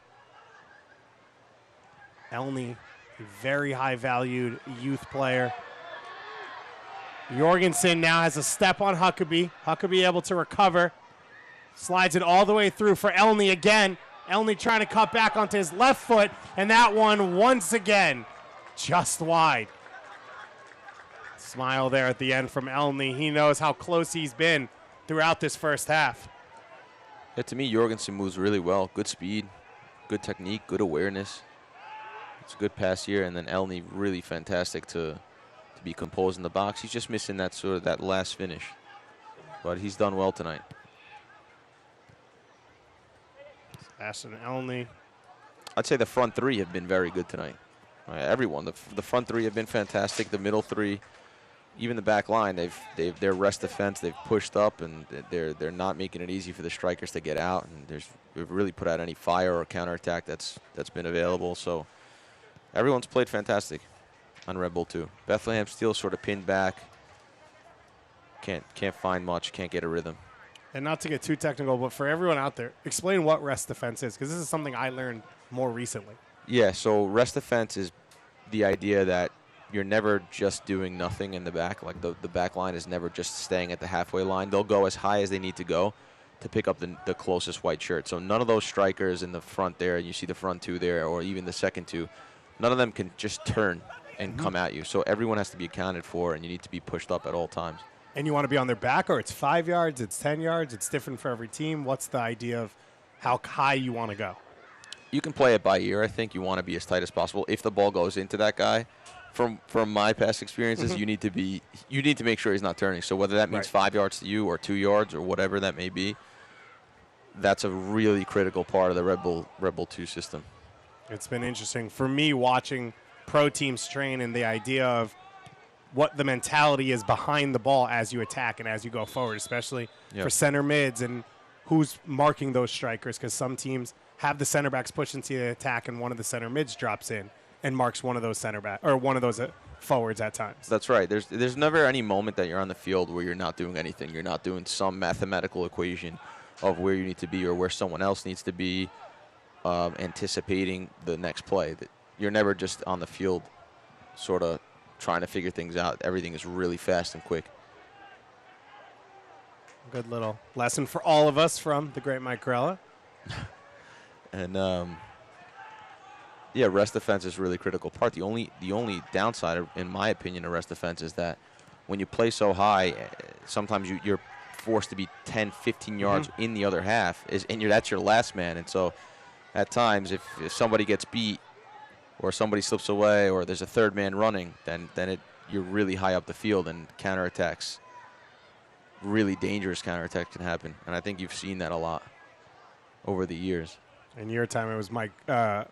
Elney, a very high-valued youth player. Jorgensen now has a step on Huckabee. Huckabee able to recover. Slides it all the way through for Elney again. Elney trying to cut back onto his left foot, and that one once again just wide. Smile there at the end from Elney. He knows how close he's been throughout this first half. Yeah, to me, Jorgensen moves really well. Good speed, good technique, good awareness. It's a good pass here, and then Elney really fantastic to be composed in the box. He's just missing that last finish, but he's done well tonight. Ashton Elney. I'd say the front 3 have been very good tonight. Everyone, the front 3 have been fantastic. The middle 3, even the back line, their rest defense, they've pushed up, and they're not making it easy for the strikers to get out. And we've really put out any fire or counterattack that's been available. So everyone's played fantastic on Red Bull 2. Bethlehem Steel sort of pinned back. Can't find much. Can't get a rhythm. And not to get too technical, but for everyone out there, explain what rest defense is, because this is something I learned more recently. Yeah, so rest defense is the idea that you're never just doing nothing in the back. Like the back line is never just staying at the halfway line. They'll go as high as they need to go to pick up the closest white shirt. So none of those strikers in the front there, you see the front two there, or even the second two, none of them can just turn and come at you. So everyone has to be accounted for, and you need to be pushed up at all times. And you want to be on their back, or it's 5 yards, it's 10 yards, it's different for every team. What's the idea of how high you want to go? You can play it by ear. I think you want to be as tight as possible. If the ball goes into that guy, from my past experiences, you need to make sure he's not turning. So whether that means 5 yards to you or 2 yards or whatever that may be, that's a really critical part of the Red Bull 2 system. It's been interesting for me watching pro teams train, and the idea of what the mentality is behind the ball as you attack and as you go forward, especially for center mids and who's marking those strikers, because some teams have the center backs push into the attack and one of the center mids drops in and marks one of those center back or one of those forwards at times. That's right. There's never any moment that you're on the field where you're not doing anything. You're not doing some mathematical equation of where you need to be or where someone else needs to be, anticipating the next play. That you're never just on the field sort of trying to figure things out. Everything is really fast and quick. Good little lesson for all of us from the great Mike Grella. And rest defense is a really critical part. The only downside, in my opinion, of rest defense is that when you play so high, sometimes you're forced to be 10, 15 yards in the other half, and that's your last man. And so at times, if somebody gets beat or somebody slips away or there's a third man running, then you're really high up the field, and counterattacks, really dangerous counterattacks can happen. And I think you've seen that a lot over the years. In your time, it was Matt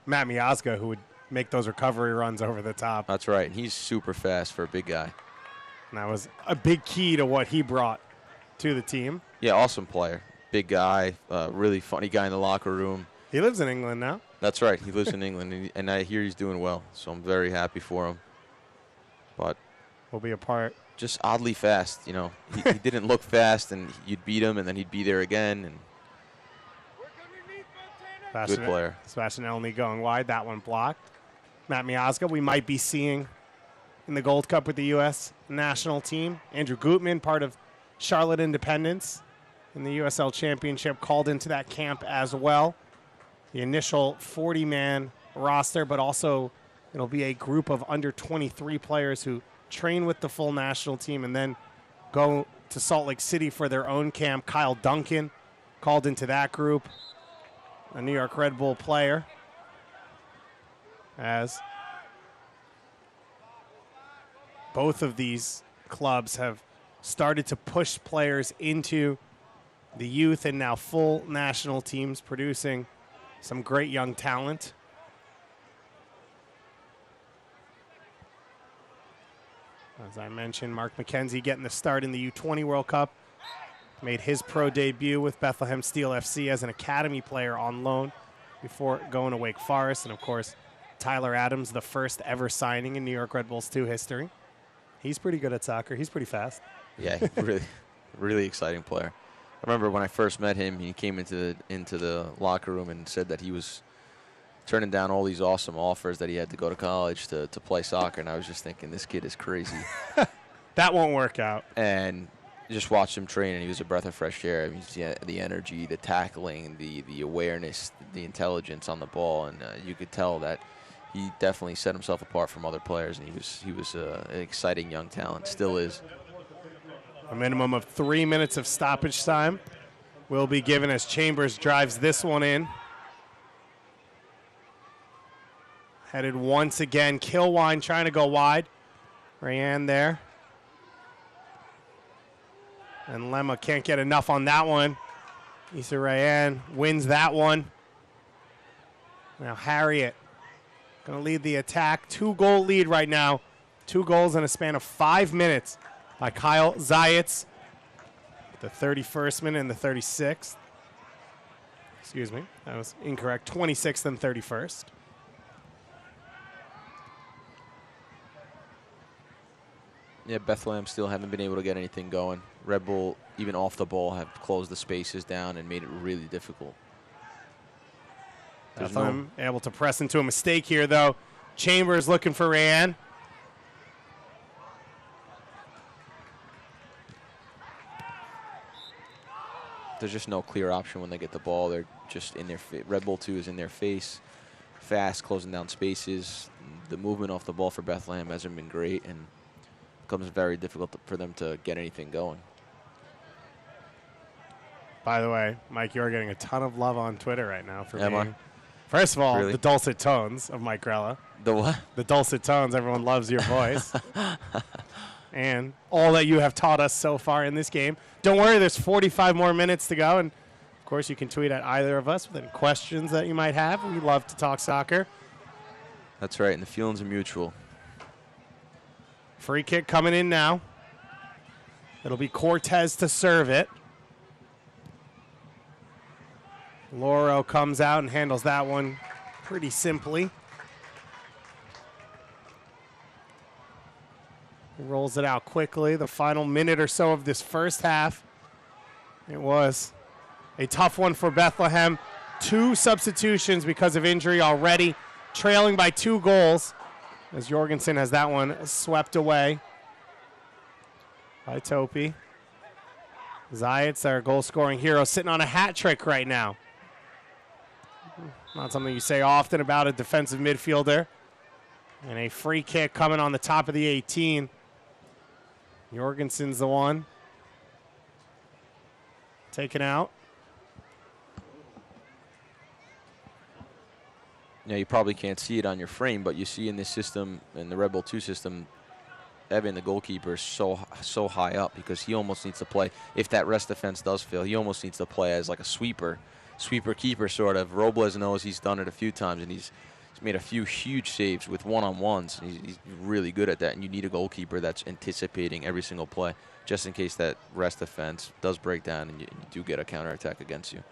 Miazga who would make those recovery runs over the top. That's right. And he's super fast for a big guy. And that was a big key to what he brought to the team. Yeah, awesome player. Big guy, really funny guy in the locker room. He lives in England now. That's right. He lives in England, and I hear he's doing well, so I'm very happy for him. But we'll be a part. Just oddly fast, He didn't look fast, and you'd beat him, and then he'd be there again. And good player. Sebastian Elney going wide. That one blocked. Matt Miazga, we might be seeing in the Gold Cup with the U.S. national team. Andrew Gutman, part of Charlotte Independence in the USL Championship, called into that camp as well. The initial 40-man roster, but also it'll be a group of under 23 players who train with the full national team and then go to Salt Lake City for their own camp. Kyle Duncan called into that group, a New York Red Bull player, as both of these clubs have started to push players into the youth and now full national teams, producing some great young talent. As I mentioned, Mark McKenzie getting the start in the U20 World Cup. Made his pro debut with Bethlehem Steel FC as an academy player on loan before going to Wake Forest. And, of course, Tyler Adams, the first ever signing in New York Red Bulls 2 history. He's pretty good at soccer. He's pretty fast. Yeah, really exciting player. I remember when I first met him, he came into the locker room and said that he was turning down all these awesome offers that he had to go to college to play soccer. And I was just thinking, this kid is crazy. That won't work out. And just watched him train, and he was a breath of fresh air. I mean, the energy, the tackling, the awareness, the intelligence on the ball, and you could tell that he definitely set himself apart from other players, and he was an exciting young talent, still is. A minimum of 3 minutes of stoppage time will be given as Chambers drives this one in. Headed once again, Kilwine trying to go wide. Rayan there. And Lemma can't get enough on that one. Issa Rayan wins that one. Now Harriet going to lead the attack. 2-goal lead right now. 2 goals in a span of 5 minutes by Kyle Zayats. The 31st minute and the 36th. Excuse me, that was incorrect. 26th and 31st. Yeah, Bethlehem still haven't been able to get anything going. Red Bull, even off the ball, have closed the spaces down and made it really difficult. Bethlehem able to press into a mistake here, though. Chambers looking for Rayanne. There's just no clear option when they get the ball. They're just in their face. Red Bull 2 is in their face, fast, closing down spaces. The movement off the ball for Bethlehem hasn't been great, and it becomes very difficult for them to get anything going. By the way, Mike, you're getting a ton of love on Twitter right now for Am being. I? First of all, Really? the dulcet tones of Mike Grella. The what? The dulcet tones. Everyone loves your voice. And all that you have taught us so far in this game. Don't worry, there's 45 more minutes to go. And, of course, you can tweet at either of us with any questions that you might have. We love to talk soccer. That's right, and the feelings are mutual. Free kick coming in now. It'll be Cortez to serve it. Loro comes out and handles that one pretty simply. He rolls it out quickly. The final minute or so of this first half. It was a tough one for Bethlehem. 2 substitutions because of injury already. Trailing by 2 goals as Jorgensen has that one swept away by Topi. Zayats, our goal-scoring hero, sitting on a hat trick right now. Not something you say often about a defensive midfielder. And a free kick coming on the top of the 18. Jorgensen's the one. Taken out. Yeah, you probably can't see it on your frame, but you see in this system, in the Red Bull 2 system, Evan, the goalkeeper, is so high up because he almost needs to play. If that rest defense does fail, he almost needs to play as like a sweeper-keeper sort of. Robles knows he's done it a few times, and he's made a few huge saves with one-on-ones. He's really good at that, and you need a goalkeeper that's anticipating every single play just in case that rest defense does break down and you do get a counterattack against you.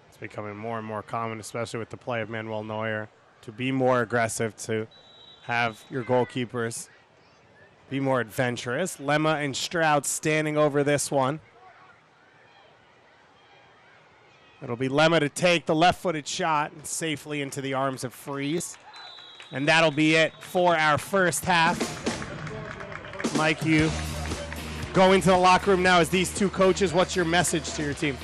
It's becoming more and more common, especially with the play of Manuel Neuer, to be more aggressive, to have your goalkeepers be more adventurous. Lemma and Stroud standing over this one. It'll be Lemma to take the left-footed shot safely into the arms of Freeze. And that'll be it for our first half. Mike, you go into the locker room now as these 2 coaches. What's your message to your team?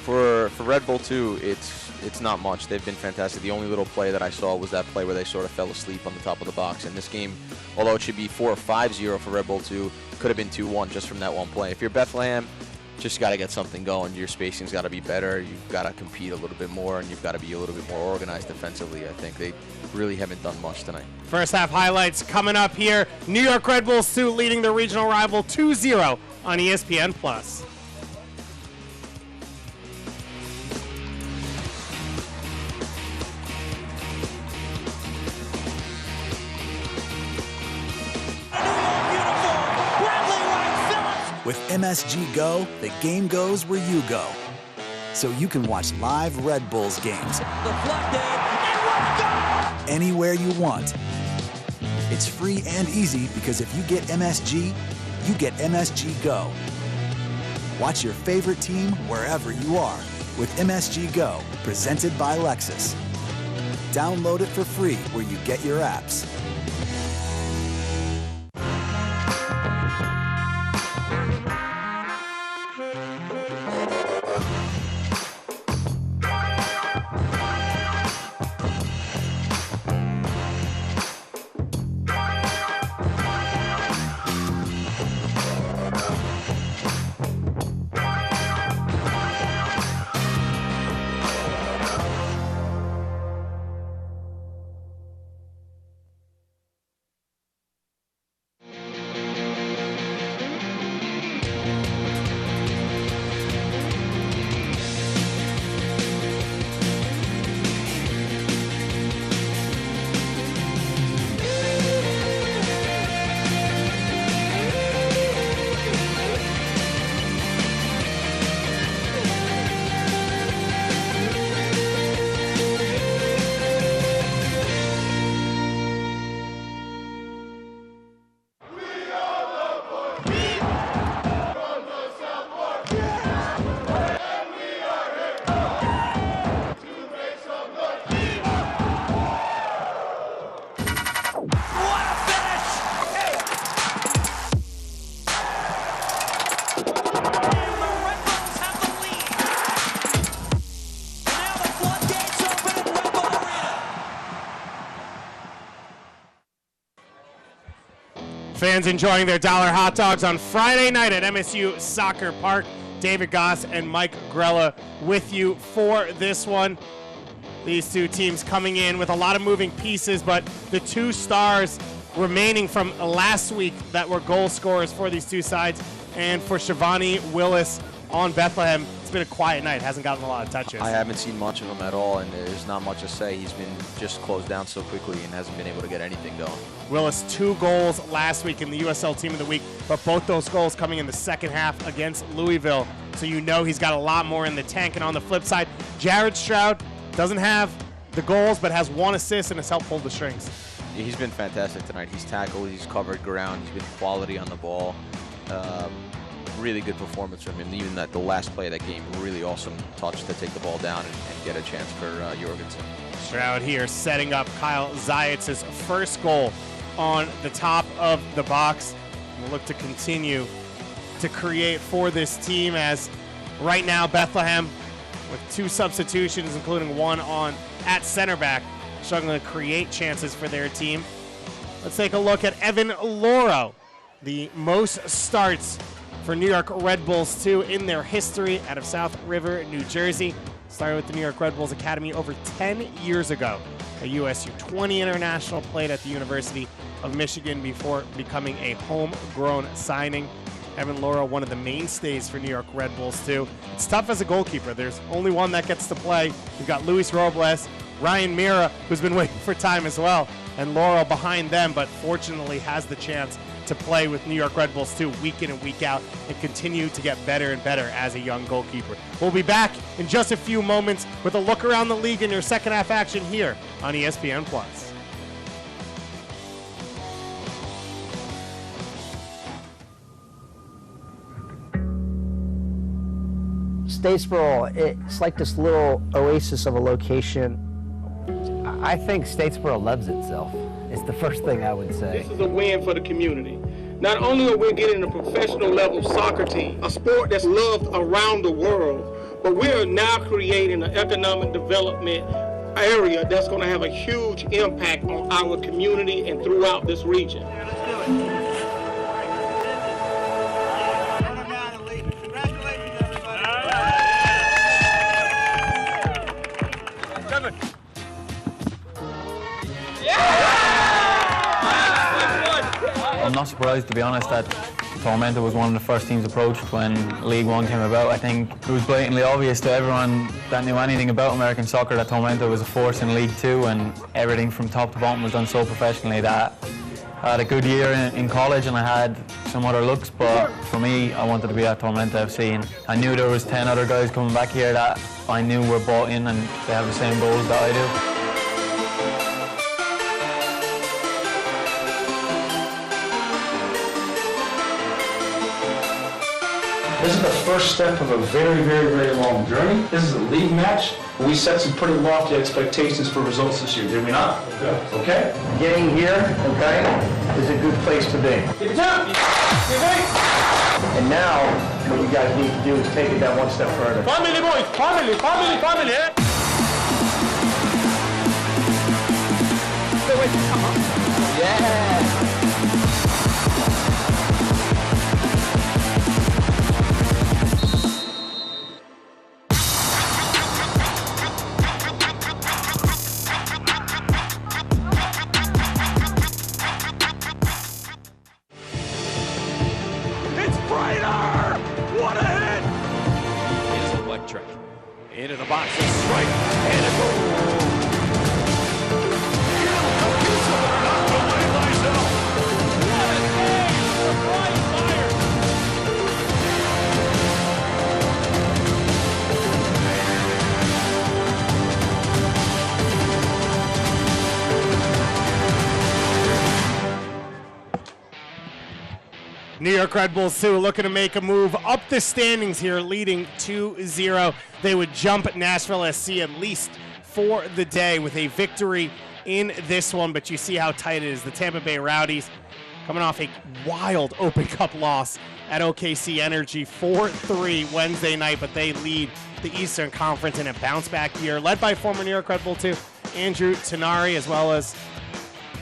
For Red Bull 2, it's not much. They've been fantastic. The only little play that I saw was that play where they sort of fell asleep on the top of the box. And this game, although it should be 4 or 5-0 for Red Bull 2, could have been 2-1 just from that one play. If you're Bethlehem, just got to get something going. Your spacing's got to be better. You've got to compete a little bit more, and you've got to be a little bit more organized defensively. I think they really haven't done much tonight. First half highlights coming up here. New York Red Bulls 2 leading their regional rival 2-0 on ESPN+. With MSG Go, the game goes where you go. So you can watch live Red Bulls games anywhere you want. It's free and easy because if you get MSG, you get MSG Go. Watch your favorite team wherever you are with MSG Go, presented by Lexus. Download it for free where you get your apps. Fans enjoying their dollar hot dogs on Friday night at MSU Soccer Park. David Goss and Mike Grella with you for this one. These two teams coming in with a lot of moving pieces, but the two stars remaining from last week that were goal scorers for these two sides, and for Shivani Willis on Bethlehem, it's been a quiet night. Hasn't gotten a lot of touches. I haven't seen much of him at all, and there's not much to say. He's been just closed down so quickly and hasn't been able to get anything going. Willis, 2 goals last week in the USL Team of the Week, but both those goals coming in the second half against Louisville. So you know he's got a lot more in the tank. And on the flip side, Jared Stroud doesn't have the goals, but has 1 assist and has helped pull the strings. He's been fantastic tonight. He's tackled, he's covered ground, he's been quality on the ball. Really good performance from him. Even at the last play of that game, really awesome touch to take the ball down and get a chance for Jorgensen. Stroud here setting up Kyle Zayitz's first goal on the top of the box. We'll look to continue to create for this team, as right now Bethlehem with 2 substitutions, including one on at center back, struggling to create chances for their team. Let's take a look at Evan Loro, the most starts for New York Red Bulls 2 in their history out of South River, New Jersey. Started with the New York Red Bulls Academy over 10 years ago. A USU 20 international, played at the University of Michigan before becoming a homegrown signing. Evan Loro, one of the mainstays for New York Red Bulls 2. It's tough as a goalkeeper. There's only one that gets to play. You've got Luis Robles, Ryan Mira, who's been waiting for time as well, and Loro behind them, but fortunately has the chance to play with New York Red Bulls 2 week in and week out and continue to get better and better as a young goalkeeper. We'll be back in just a few moments with a look around the league and your second half action here on ESPN+. Statesboro, it's like this little oasis of a location. I think Statesboro loves itself. It's the first thing I would say. This is a win for the community. Not only are we getting a professional level soccer team, a sport that's loved around the world, but we are now creating an economic development area that's going to have a huge impact on our community and throughout this region. Yeah, let's do it. Congratulations, everybody. I'm not surprised, to be honest, that Tormenta was one of the first teams approached when League One came about. I think it was blatantly obvious to everyone that knew anything about American soccer that Tormenta was a force in League Two, and everything from top to bottom was done so professionally that I had a good year in college and I had some other looks, but for me, I wanted to be at Tormenta FC, and I knew there was 10 other guys coming back here that I knew were bought in and they have the same goals that I do. This is the first step of a very, very, very long journey. This is a league match. We set some pretty lofty expectations for results this year, did we not? Yeah. Okay? Getting here, okay, is a good place to be. And now, what you guys need to do is take it that one step further. Family, boys! Family, family, family! Yeah! Into the box, a strike, and a goal. New York Red Bulls 2 looking to make a move up the standings here, leading 2-0. They would jump Nashville SC at least for the day with a victory in this one, but you see how tight it is. The Tampa Bay Rowdies coming off a wild Open Cup loss at OKC Energy 4-3 Wednesday night, but they lead the Eastern Conference in a bounce-back year, led by former New York Red Bull 2 Andrew Tenari, as well as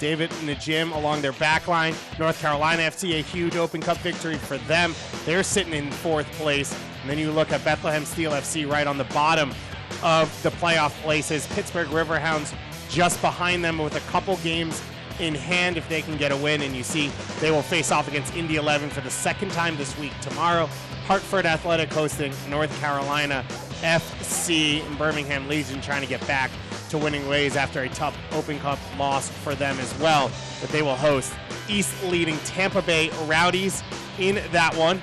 David Najim along their back line. North Carolina FC, a huge Open Cup victory for them. They're sitting in 4th place. And then you look at Bethlehem Steel FC right on the bottom of the playoff places. Pittsburgh Riverhounds just behind them with a couple games in hand if they can get a win. And you see they will face off against Indy 11 for the 2nd time this week tomorrow. Hartford Athletic hosting North Carolina FC, and Birmingham Legion trying to get back to winning ways after a tough Open Cup loss for them as well. But they will host East-leading Tampa Bay Rowdies in that one.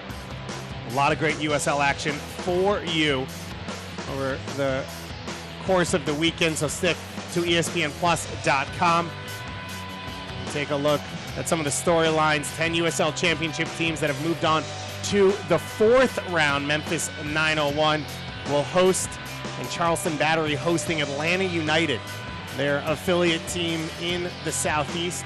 A lot of great USL action for you over the course of the weekend, so stick to ESPNplus.com. Take a look at some of the storylines. 10 USL Championship teams that have moved on to the 4th round. Memphis 901 will host, and Charleston Battery hosting Atlanta United, their affiliate team in the Southeast.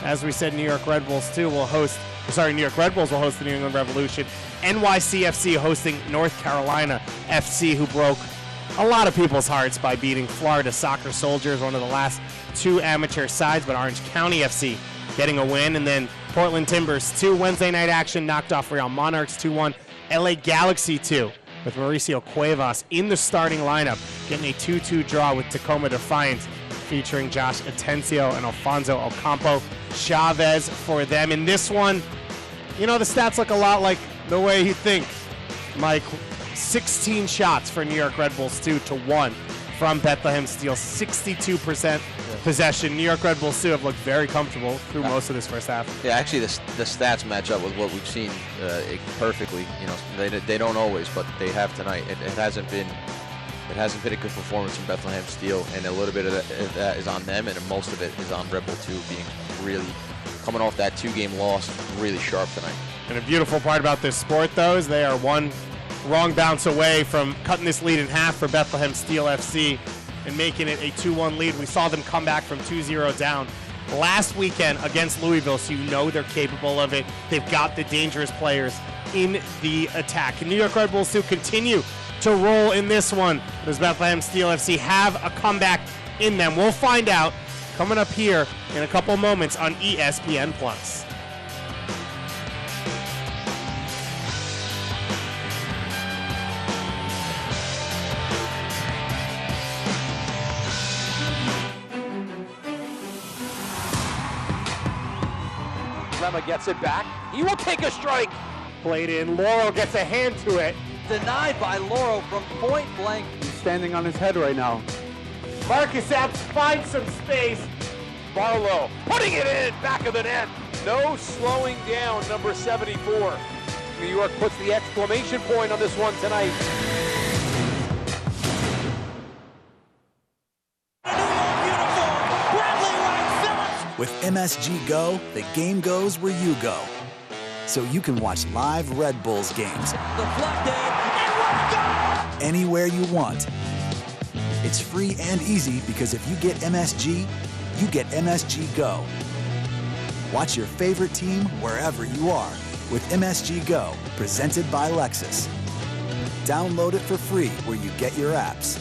As we said, New York Red Bulls will host the New England Revolution. NYCFC hosting North Carolina FC, who broke a lot of people's hearts by beating Florida Soccer Soldiers, one of the last 2 amateur sides, but Orange County FC getting a win. And then Portland Timbers 2, Wednesday night action, knocked off Real Monarchs 2-1. LA Galaxy 2, with Mauricio Cuevas in the starting lineup, getting a 2-2 draw with Tacoma Defiance, featuring Josh Atencio and Alfonso Ocampo Chavez for them. In this one, you know, the stats look a lot like the way you think, Mike. 16 shots for New York Red Bulls 2-1 from Bethlehem Steel. 62% possession. New York Red Bulls 2 have looked very comfortable through most of this first half. Yeah, actually, the stats match up with what we've seen perfectly. You know, they don't always, but they have tonight. It hasn't been a good performance from Bethlehem Steel, and a little bit of that is on them, and most of it is on Red Bull 2 being really coming off that 2-game loss, really sharp tonight. And a beautiful part about this sport, though, is they are one wrong bounce away from cutting this lead in half for Bethlehem Steel FC and making it a 2-1 lead. We saw them come back from 2-0 down last weekend against Louisville, so you know they're capable of it. They've got the dangerous players in the attack. And New York Red Bulls 2 continue to roll in this one. Does Bethlehem Steel FC have a comeback in them? We'll find out coming up here in a couple moments on ESPN+. Lema gets it back. He will take a strike. Played in. Laurel gets a hand to it. Denied by Laurel from point blank. He's standing on his head right now. Marcus Epps finds some space. Barlow putting it in, back of the net. No slowing down, number 74. New York puts the exclamation point on this one tonight. With MSG Go, the game goes where you go. So you can watch live Red Bulls games anywhere you want. It's free and easy because if you get MSG, you get MSG Go. Watch your favorite team wherever you are with MSG Go, presented by Lexus. Download it for free where you get your apps.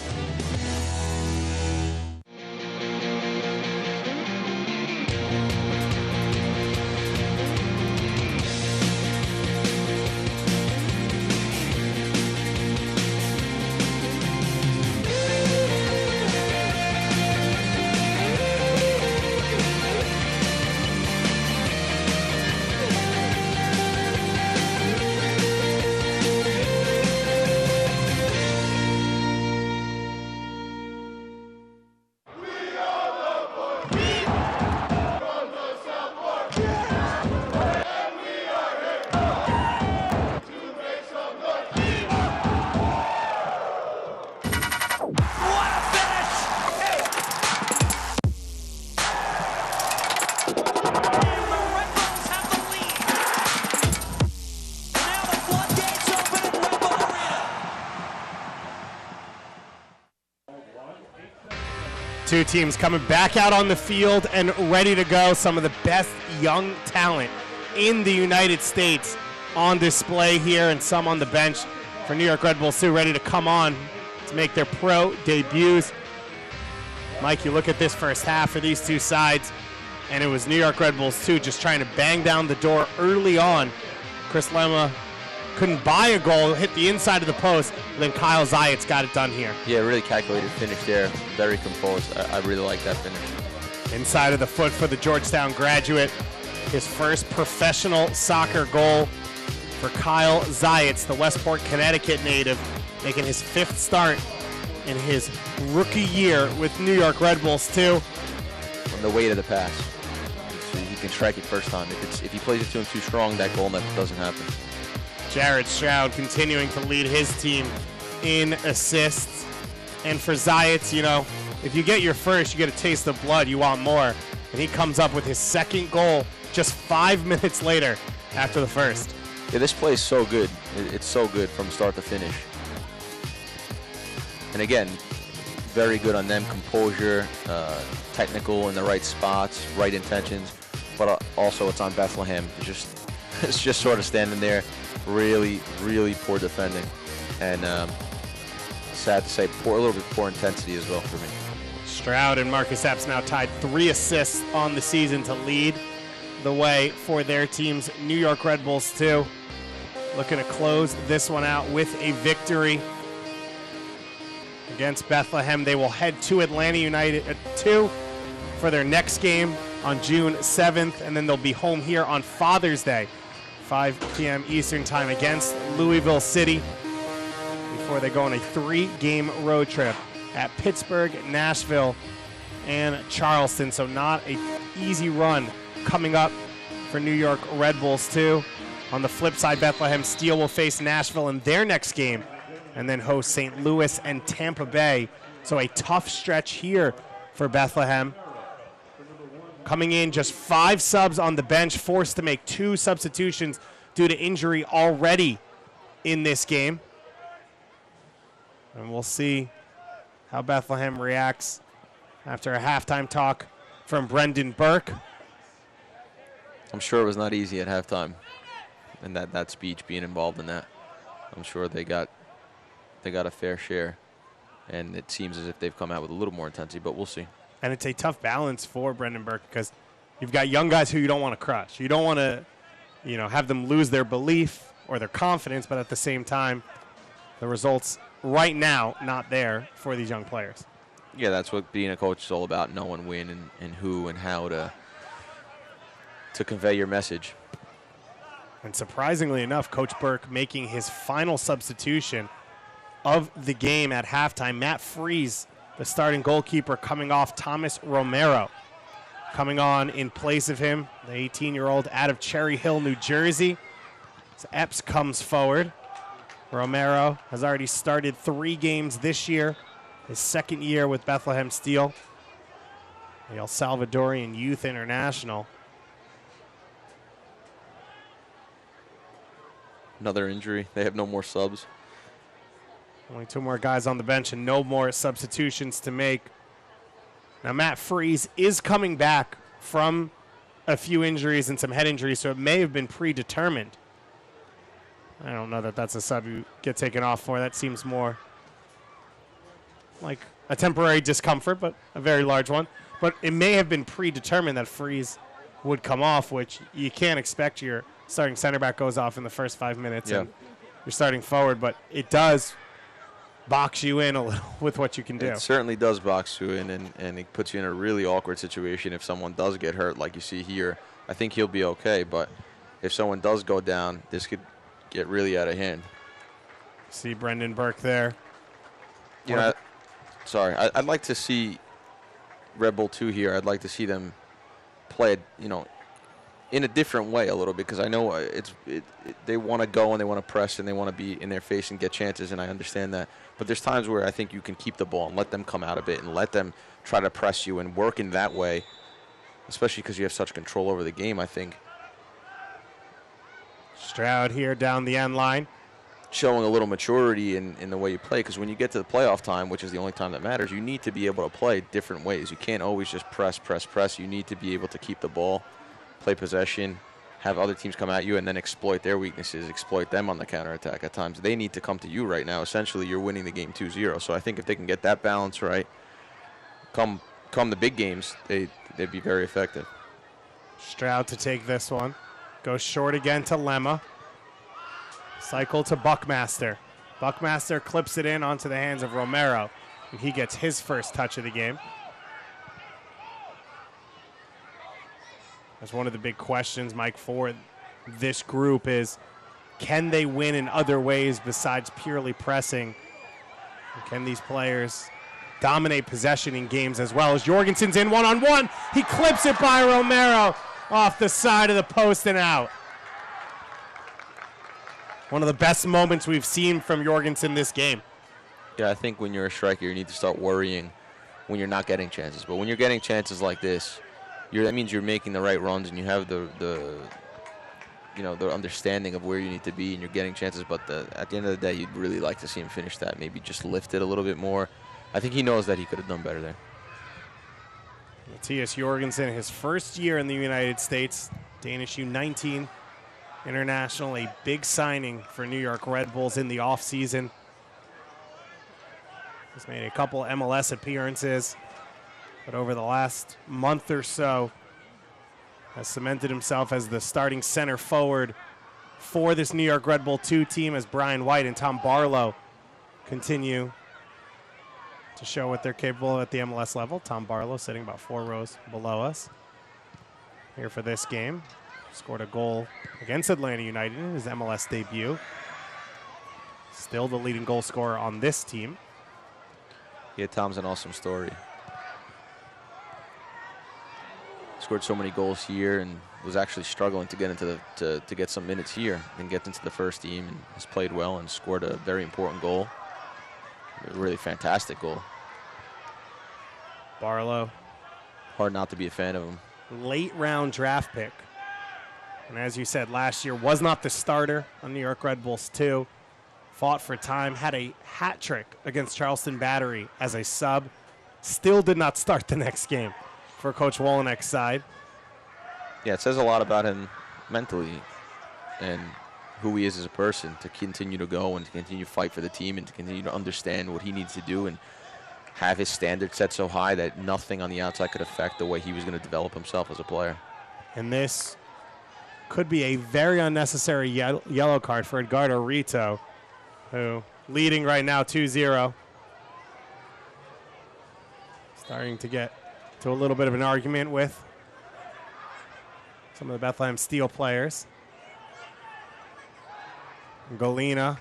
Two teams coming back out on the field and ready to go. Some of the best young talent in the United States on display here, and some on the bench for New York Red Bulls 2, ready to come on to make their pro debuts. Mike, you look at this first half for these two sides. And it was New York Red Bulls, too, just trying to bang down the door early on. Chris Lema couldn't buy a goal, hit the inside of the post, then Kyle Zayats got it done here. Yeah, really calculated finish there. Very composed. I really like that finish. Inside of the foot for the Georgetown graduate. His first professional soccer goal for Kyle Zayats, the Westport, Connecticut native, making his 5th start in his rookie year with New York Red Bulls, too. From the weight of the pass. So he can strike it first time. If he plays it to him too strong, that goal doesn't happen. Jared Stroud continuing to lead his team in assists. And for Zayats, you know, if you get your first, you get a taste of blood, you want more. And he comes up with his 2nd goal just 5 minutes later after the first. Yeah, this play is so good. It's so good from start to finish. And again, very good on them. Composure, technical in the right spots, right intentions. But also it's on Bethlehem. It's just sort of standing there. Really, really poor defending. And sad to say, a little bit poor intensity as well for me. Stroud and Marcus Epps now tied 3 assists on the season to lead the way for their teams. New York Red Bulls, too, looking to close this one out with a victory against Bethlehem. They will head to Atlanta United at 2 for their next game on June 7th, and then they'll be home here on Father's Day, 5 p.m. Eastern Time against Louisville City before they go on a 3-game road trip at Pittsburgh, Nashville, and Charleston. So not an easy run coming up for New York Red Bulls, too. On the flip side, Bethlehem Steel will face Nashville in their next game and then host St. Louis and Tampa Bay. So a tough stretch here for Bethlehem. Coming in, just 5 subs on the bench, forced to make 2 substitutions due to injury already in this game. And we'll see how Bethlehem reacts after a halftime talk from Brendan Burke. I'm sure it was not easy at halftime, and that speech being involved in that. I'm sure they got a fair share, and it seems as if they've come out with a little more intensity, but we'll see. And it's a tough balance for Brendan Burke because you've got young guys who you don't want to crush. You don't want to, have them lose their belief or their confidence, but at the same time, the results right now not there for these young players. Yeah, that's what being a coach is all about, knowing when and who and how to convey your message. And surprisingly enough, Coach Burke making his final substitution of the game at halftime. Matt Freese, the starting goalkeeper, coming off Thomas Romero. Coming on in place of him, the 18-year-old out of Cherry Hill, New Jersey. So Epps comes forward. Romero has already started 3 games this year, his 2nd year with Bethlehem Steel, the El Salvadorian Youth International. Another injury. They have no more subs. Only 2 more guys on the bench and no more substitutions to make. Now, Matt Freese is coming back from a few injuries and some head injuries, so it may have been predetermined. I don't know that that's a sub you get taken off for. That seems more like a temporary discomfort, but a very large one. But it may have been predetermined that Freese would come off, which you can't expect your starting center back goes off in the first 5 minutes. Yeah. And you're starting forward, but it does box you in a little with what you can do. It certainly does box you in, and it puts you in a really awkward situation if someone does get hurt like you see here. I think he'll be okay, but if someone does go down, this could get really out of hand. See Brendan Burke there. You know, I'd like to see Red Bull 2 here. I'd like to see them play, in a different way a little bit, because I know they want to go and they want to press and they want to be in their face and get chances, and I understand that. But there's times where I think you can keep the ball and let them come out a bit and let them try to press you and work in that way, especially because you have such control over the game, I think. Stroud here down the end line. Showing a little maturity in the way you play, because when you get to the playoff time, which is the only time that matters, you need to be able to play different ways. You can't always just press. You need to be able to keep the ball, play possession, have other teams come at you, and then exploit their weaknesses, exploit them on the counterattack at times. They need to come to you right now. Essentially, you're winning the game 2-0. So I think if they can get that balance right, come the big games, they'd be very effective. Stroud to take this one. Goes short again to Lemma. Cycle to Buckmaster. Buckmaster clips it in onto the hands of Romero, and he gets his first touch of the game. That's one of the big questions, Mike, for this group is, can they win in other ways besides purely pressing? And can these players dominate possession in games as well? As Jorgensen's in one-on-one, he clips it by Romero off the side of the post and out. One of the best moments we've seen from Jorgensen this game. Yeah, I think when you're a striker, you need to start worrying when you're not getting chances. But when you're getting chances like this, that means you're making the right runs and you have the understanding of where you need to be and you're getting chances. But at the end of the day, you'd really like to see him finish that. Maybe just lift it a little bit more. I think he knows that he could have done better there. Matthias Jorgensen, his first year in the United States, Danish U19 international, a big signing for New York Red Bulls in the offseason. He's made a couple MLS appearances, but over the last month or so has cemented himself as the starting center forward for this New York Red Bull 2 team as Brian White and Tom Barlow continue to show what they're capable of at the MLS level. Tom Barlow sitting about 4 rows below us here for this game. Scored a goal against Atlanta United in his MLS debut. Still the leading goal scorer on this team. Yeah, Tom's an awesome story. Scored so many goals here and was actually struggling to get into to get some minutes here and get into the first team, and has played well and scored a very important goal. A really fantastic goal. Barlow. Hard not to be a fan of him. Late round draft pick. And as you said, last year was not the starter on New York Red Bulls 2. Fought for time, had a hat trick against Charleston Battery as a sub. Still did not start the next game for Coach Wolinek's side. Yeah, it says a lot about him mentally and who he is as a person to continue to go and to continue to fight for the team and to continue to understand what he needs to do and have his standards set so high that nothing on the outside could affect the way he was going to develop himself as a player. And this could be a very unnecessary yellow card for Edgardo Rito, who leading right now 2-0. Starting to get to a little bit of an argument with some of the Bethlehem Steel players. Golina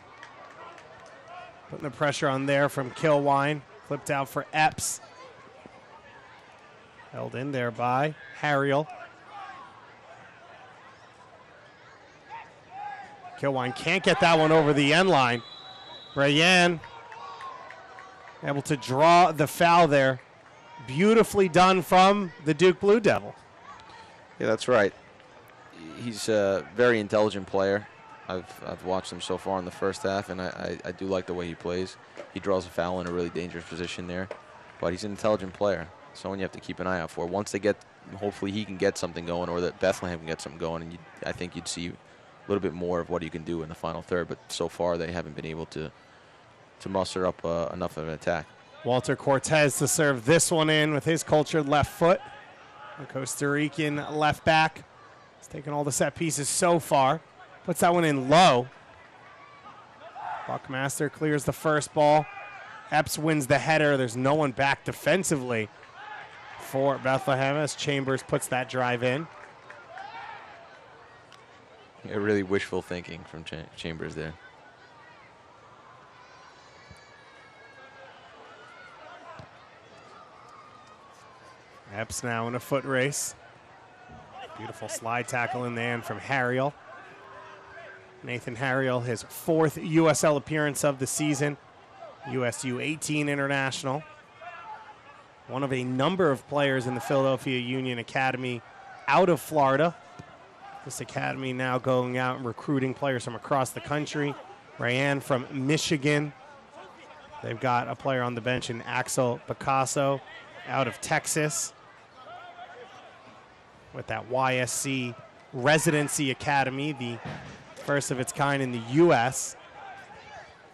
putting the pressure on there from Kilwine. Flipped out for Epps. Held in there by Harriel. Kilwine can't get that one over the end line. Rayan able to draw the foul there. Beautifully done from the Duke Blue Devil. Yeah, that's right. He's a very intelligent player. I've watched him so far in the first half, and I do like the way he plays. He draws a foul in a really dangerous position there, but he's an intelligent player. Someone you have to keep an eye out for. Once they get, hopefully he can get something going, or that Bethlehem can get something going, and I think you'd see a little bit more of what he can do in the final third. But so far they haven't been able to muster up enough of an attack. Walter Cortez to serve this one in with his cultured left foot. The Costa Rican left back. He's taken all the set pieces so far. Puts that one in low. Buckmaster clears the first ball. Epps wins the header. There's no one back defensively for Bethlehem as Chambers puts that drive in. Yeah, really wishful thinking from Chambers there. Epps now in a foot race. Beautiful slide tackle in the end from Harriel. Nathan Harriel, his 4th USL appearance of the season. USU 18 international. One of a number of players in the Philadelphia Union Academy out of Florida. This academy now going out and recruiting players from across the country. Rayan from Michigan. They've got a player on the bench in Axel Picasso out of Texas. With that YSC Residency Academy, the first of its kind in the U.S.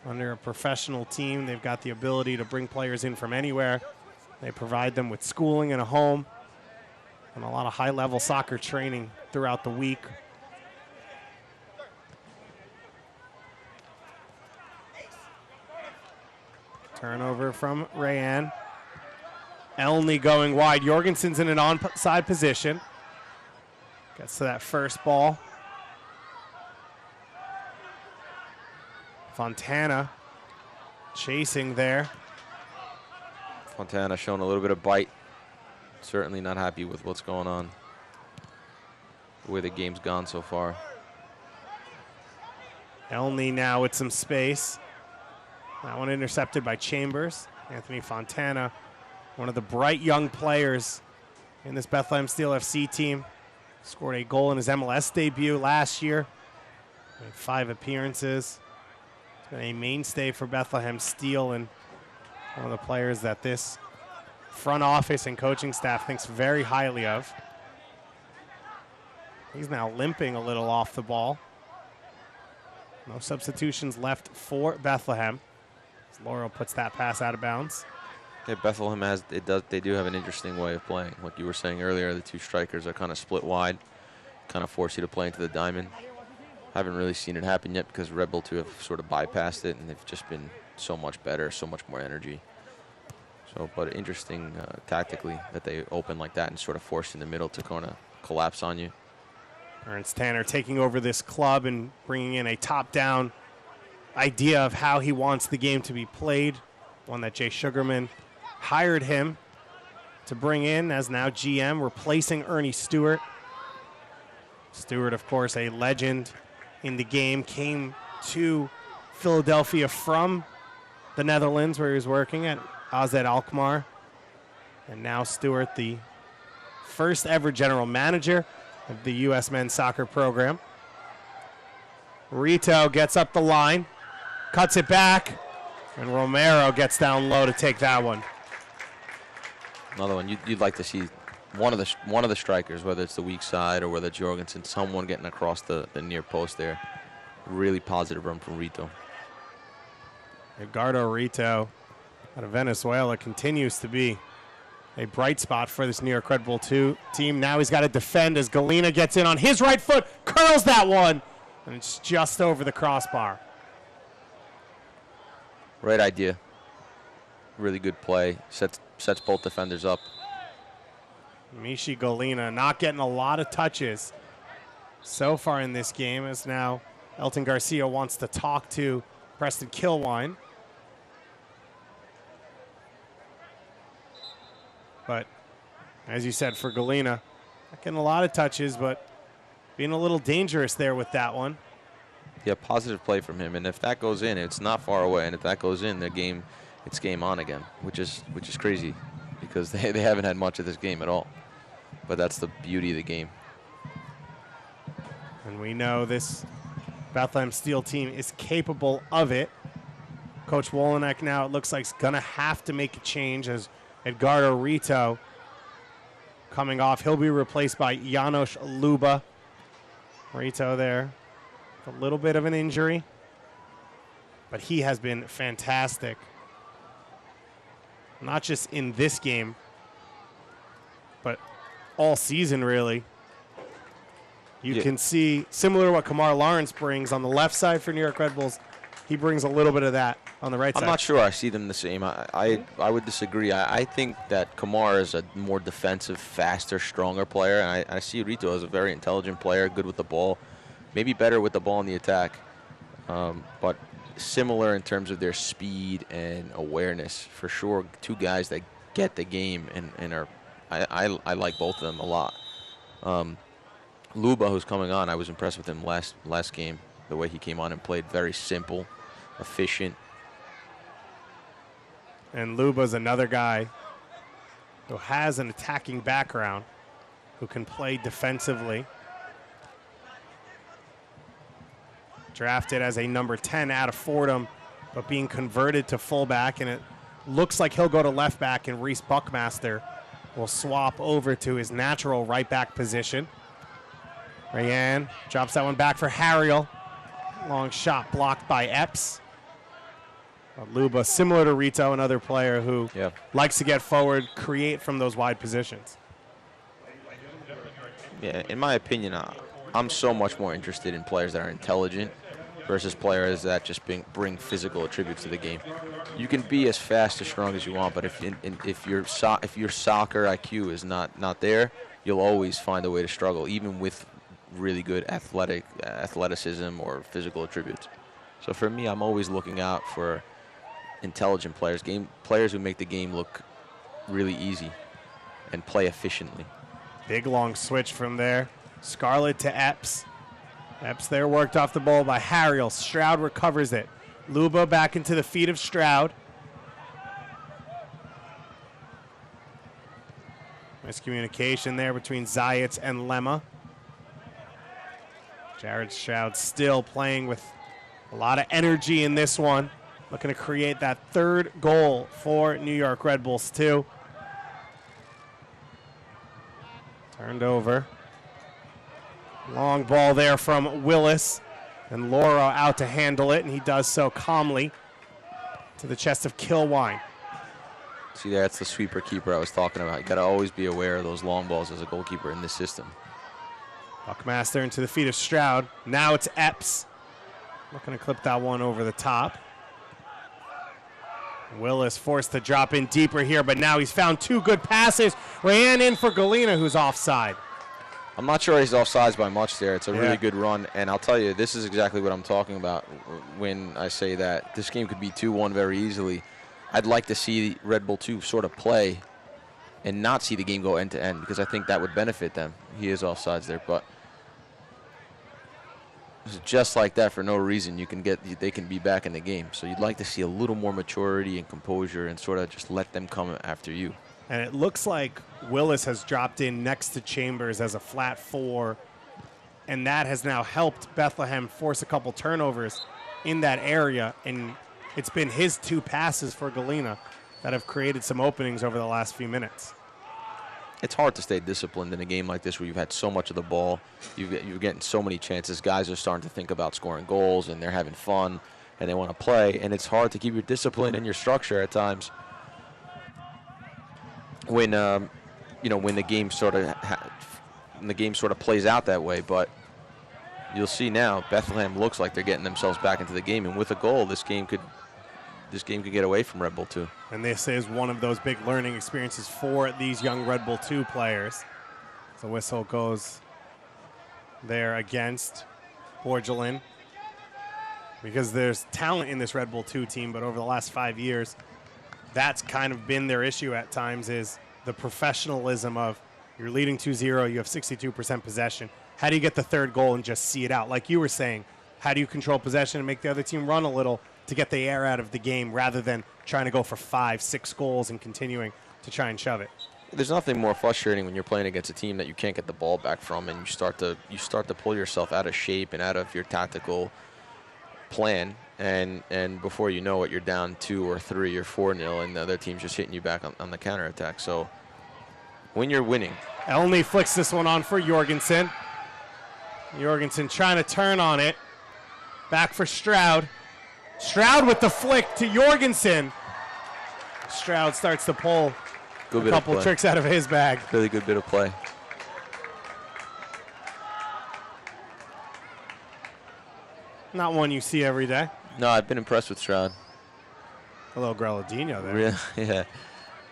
Under a professional team, they've got the ability to bring players in from anywhere. They provide them with schooling and a home. And a lot of high-level soccer training throughout the week. Turnover from Rayan. Elney going wide. Jorgensen's in an onside position. Gets to that first ball. Fontana chasing there. Fontana showing a little bit of bite. Certainly not happy with what's going on, the way the game's gone so far. Elney now with some space. That one intercepted by Chambers. Anthony Fontana, one of the bright young players in this Bethlehem Steel FC team. Scored a goal in his MLS debut last year. Made 5 appearances. He's been a mainstay for Bethlehem Steel and one of the players that this front office and coaching staff thinks very highly of. He's now limping a little off the ball. No substitutions left for Bethlehem. As Laurel puts that pass out of bounds. Yeah, Bethlehem they do have an interesting way of playing. Like you were saying earlier, the 2 strikers are kind of split wide, kind of force you to play into the diamond. Haven't really seen it happen yet because Red Bull 2 have sort of bypassed it, and they've just been so much better, so much more energy. So, but interesting tactically that they open like that and sort of force in the middle to kind of collapse on you. Ernst Tanner taking over this club and bringing in a top-down idea of how he wants the game to be played, one that Jay Sugarman hired him to bring in as now GM, replacing Ernie Stewart. Stewart, of course, a legend in the game, came to Philadelphia from the Netherlands where he was working at AZ Alkmaar. And now Stewart, the first ever general manager of the U.S. men's soccer program. Rito gets up the line, cuts it back, and Romero gets down low to take that one. Another one you'd like to see one of the strikers, whether it's the weak side or whether it's Jorgensen, someone getting across the near post there. Really positive run from Rito. Edgardo Rito out of Venezuela continues to be a bright spot for this New York Red Bull 2 team. Now he's got to defend as Galena gets in on his right foot, curls that one, and it's just over the crossbar. Right idea. Really good play. Sets both defenders up. Mishi Galena not getting a lot of touches so far in this game, as now Elton Garcia wants to talk to Preston Kilwine. But as you said, for Galena, not getting a lot of touches, but being a little dangerous there with that one. Yeah, positive play from him, and if that goes in, it's not far away. And if that goes in, it's game on again, which is crazy, because they haven't had much of this game at all. But that's the beauty of the game. And we know this Bethlehem Steel team is capable of it. Coach Wolenek now, it looks like, is going to have to make a change as Edgardo Rito coming off. He'll be replaced by Janos Luba. Rito there, a little bit of an injury, but he has been fantastic. Not just in this game, but all season, really. You can see, similar to what Kamar Lawrence brings on the left side for New York Red Bulls, he brings a little bit of that on the right side. I'm not sure I see them the same. I would disagree. I think that Kamar is a more defensive, faster, stronger player, and I see Rito as a very intelligent player, good with the ball, maybe better with the ball in the attack, but similar in terms of their speed and awareness. For sure, 2 guys that get the game and are I like both of them a lot. Luba, who's coming on, I was impressed with him last game. The way he came on and played, very simple, efficient. And Luba's another guy who has an attacking background, who can play defensively. Drafted as a number 10 out of Fordham, but being converted to fullback, and it looks like he'll go to left back, and Reese Buckmaster will swap over to his natural right back position. Rayan drops that one back for Harriel. Long shot blocked by Epps. Luba, similar to Rito, another player who likes to get forward, create from those wide positions. Yeah, in my opinion, I'm so much more interested in players that are intelligent versus players that just bring physical attributes to the game. You can be as fast or strong as you want, but if your soccer IQ is not there, you'll always find a way to struggle, even with really good athleticism or physical attributes. So for me, I'm always looking out for intelligent players who make the game look really easy and play efficiently. Big long switch from there. Scarlett to Epps. Epps there worked off the ball by Harriel. Stroud recovers it. Luba back into the feet of Stroud. Miscommunication there between Zayats and Lemma. Jared Stroud still playing with a lot of energy in this one. Looking to create that third goal for New York Red Bulls too. Turned over. Long ball there from Willis. And Lauro out to handle it, and he does so calmly to the chest of Kilwine. See, that's the sweeper keeper I was talking about. You got to always be aware of those long balls as a goalkeeper in this system. Buckmaster into the feet of Stroud. Now it's Epps. Looking to clip that one over the top. Willis forced to drop in deeper here, but now he's found two good passes. Ran in for Galena, who's offside. I'm not sure he's offsides by much there. It's a really good run, and I'll tell you, this is exactly what I'm talking about when I say that this game could be 2-1 very easily. I'd like to see Red Bull 2 sort of play and not see the game go end to end, because I think that would benefit them. He is offsides there, but just like that, for no reason, they can be back in the game. So you'd like to see a little more maturity and composure and sort of just let them come after you. And it looks like Willis has dropped in next to Chambers as a flat 4, and that has now helped Bethlehem force a couple turnovers in that area, and it's been his 2 passes for Galena that have created some openings over the last few minutes. It's hard to stay disciplined in a game like this where you've had so much of the ball. You're getting so many chances. Guys are starting to think about scoring goals, and they're having fun, and they want to play, and it's hard to keep your discipline and your structure at times when when the game sort of plays out that way. But you'll see now Bethlehem looks like they're getting themselves back into the game, and with a goal, this game could get away from Red Bull 2. And this is one of those big learning experiences for these young Red Bull 2 players. The whistle goes there against Borgelin, because there's talent in this Red Bull 2 team, but over the last 5 years, that's kind of been their issue at times, is the professionalism of you're leading 2-0, you have 62% possession. How do you get the third goal and just see it out? Like you were saying, how do you control possession and make the other team run a little to get the air out of the game rather than trying to go for 5-6 goals and continuing to try and shove it? There's nothing more frustrating when you're playing against a team that you can't get the ball back from, and you start to pull yourself out of shape and out of your tactical plan, and before you know it, you're down 2 or 3 or 4-0, and the other team's just hitting you back on the counterattack. So when you're winning. Elney flicks this one on for Jorgensen. Jorgensen trying to turn on it. Back for Stroud. Stroud with the flick to Jorgensen. Stroud starts to pull a couple tricks out of his bag. Really good bit of play. Not one you see every day. No, I've been impressed with Stroud. A little Greladino there. Really?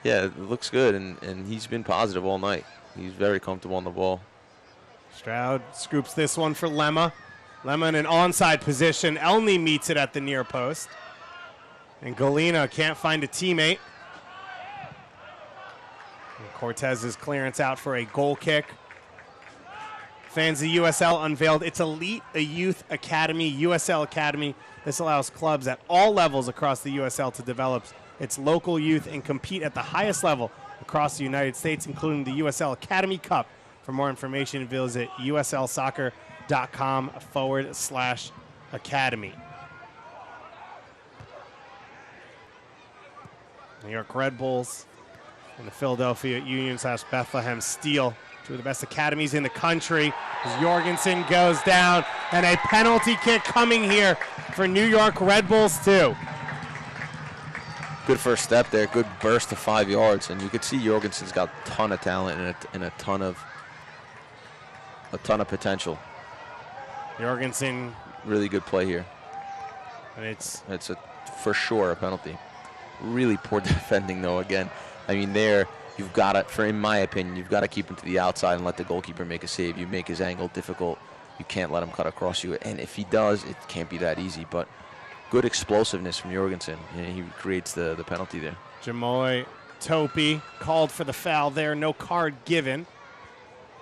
Yeah, it looks good, and he's been positive all night. He's very comfortable on the ball. Stroud scoops this one for Lemma. Lemma in an onside position. Elney meets it at the near post. And Galena can't find a teammate. And Cortez's clearance out for a goal kick. Fans of USL unveiled its Elite Youth Academy, USL Academy. This allows clubs at all levels across the USL to develop its local youth and compete at the highest level across the United States, including the USL Academy Cup. For more information, visit uslsoccer.com/academy. New York Red Bulls and the Philadelphia Union/Bethlehem Steel, two of the best academies in the country. As Jorgensen goes down, and a penalty kick coming here for New York Red Bulls too. Good first step there, good burst to 5 yards, and you could see Jorgensen's got a ton of talent and a ton of a ton of potential. Jorgensen. Really good play here. And it's for sure a penalty. Really poor defending, though, again. I mean, there, you've got to, in my opinion, you've got to keep him to the outside and let the goalkeeper make a save. You make his angle difficult. You can't let him cut across you. And if he does, it can't be that easy. But good explosiveness from Jorgensen. He creates the penalty there. Jamoy Topi called for the foul there. No card given.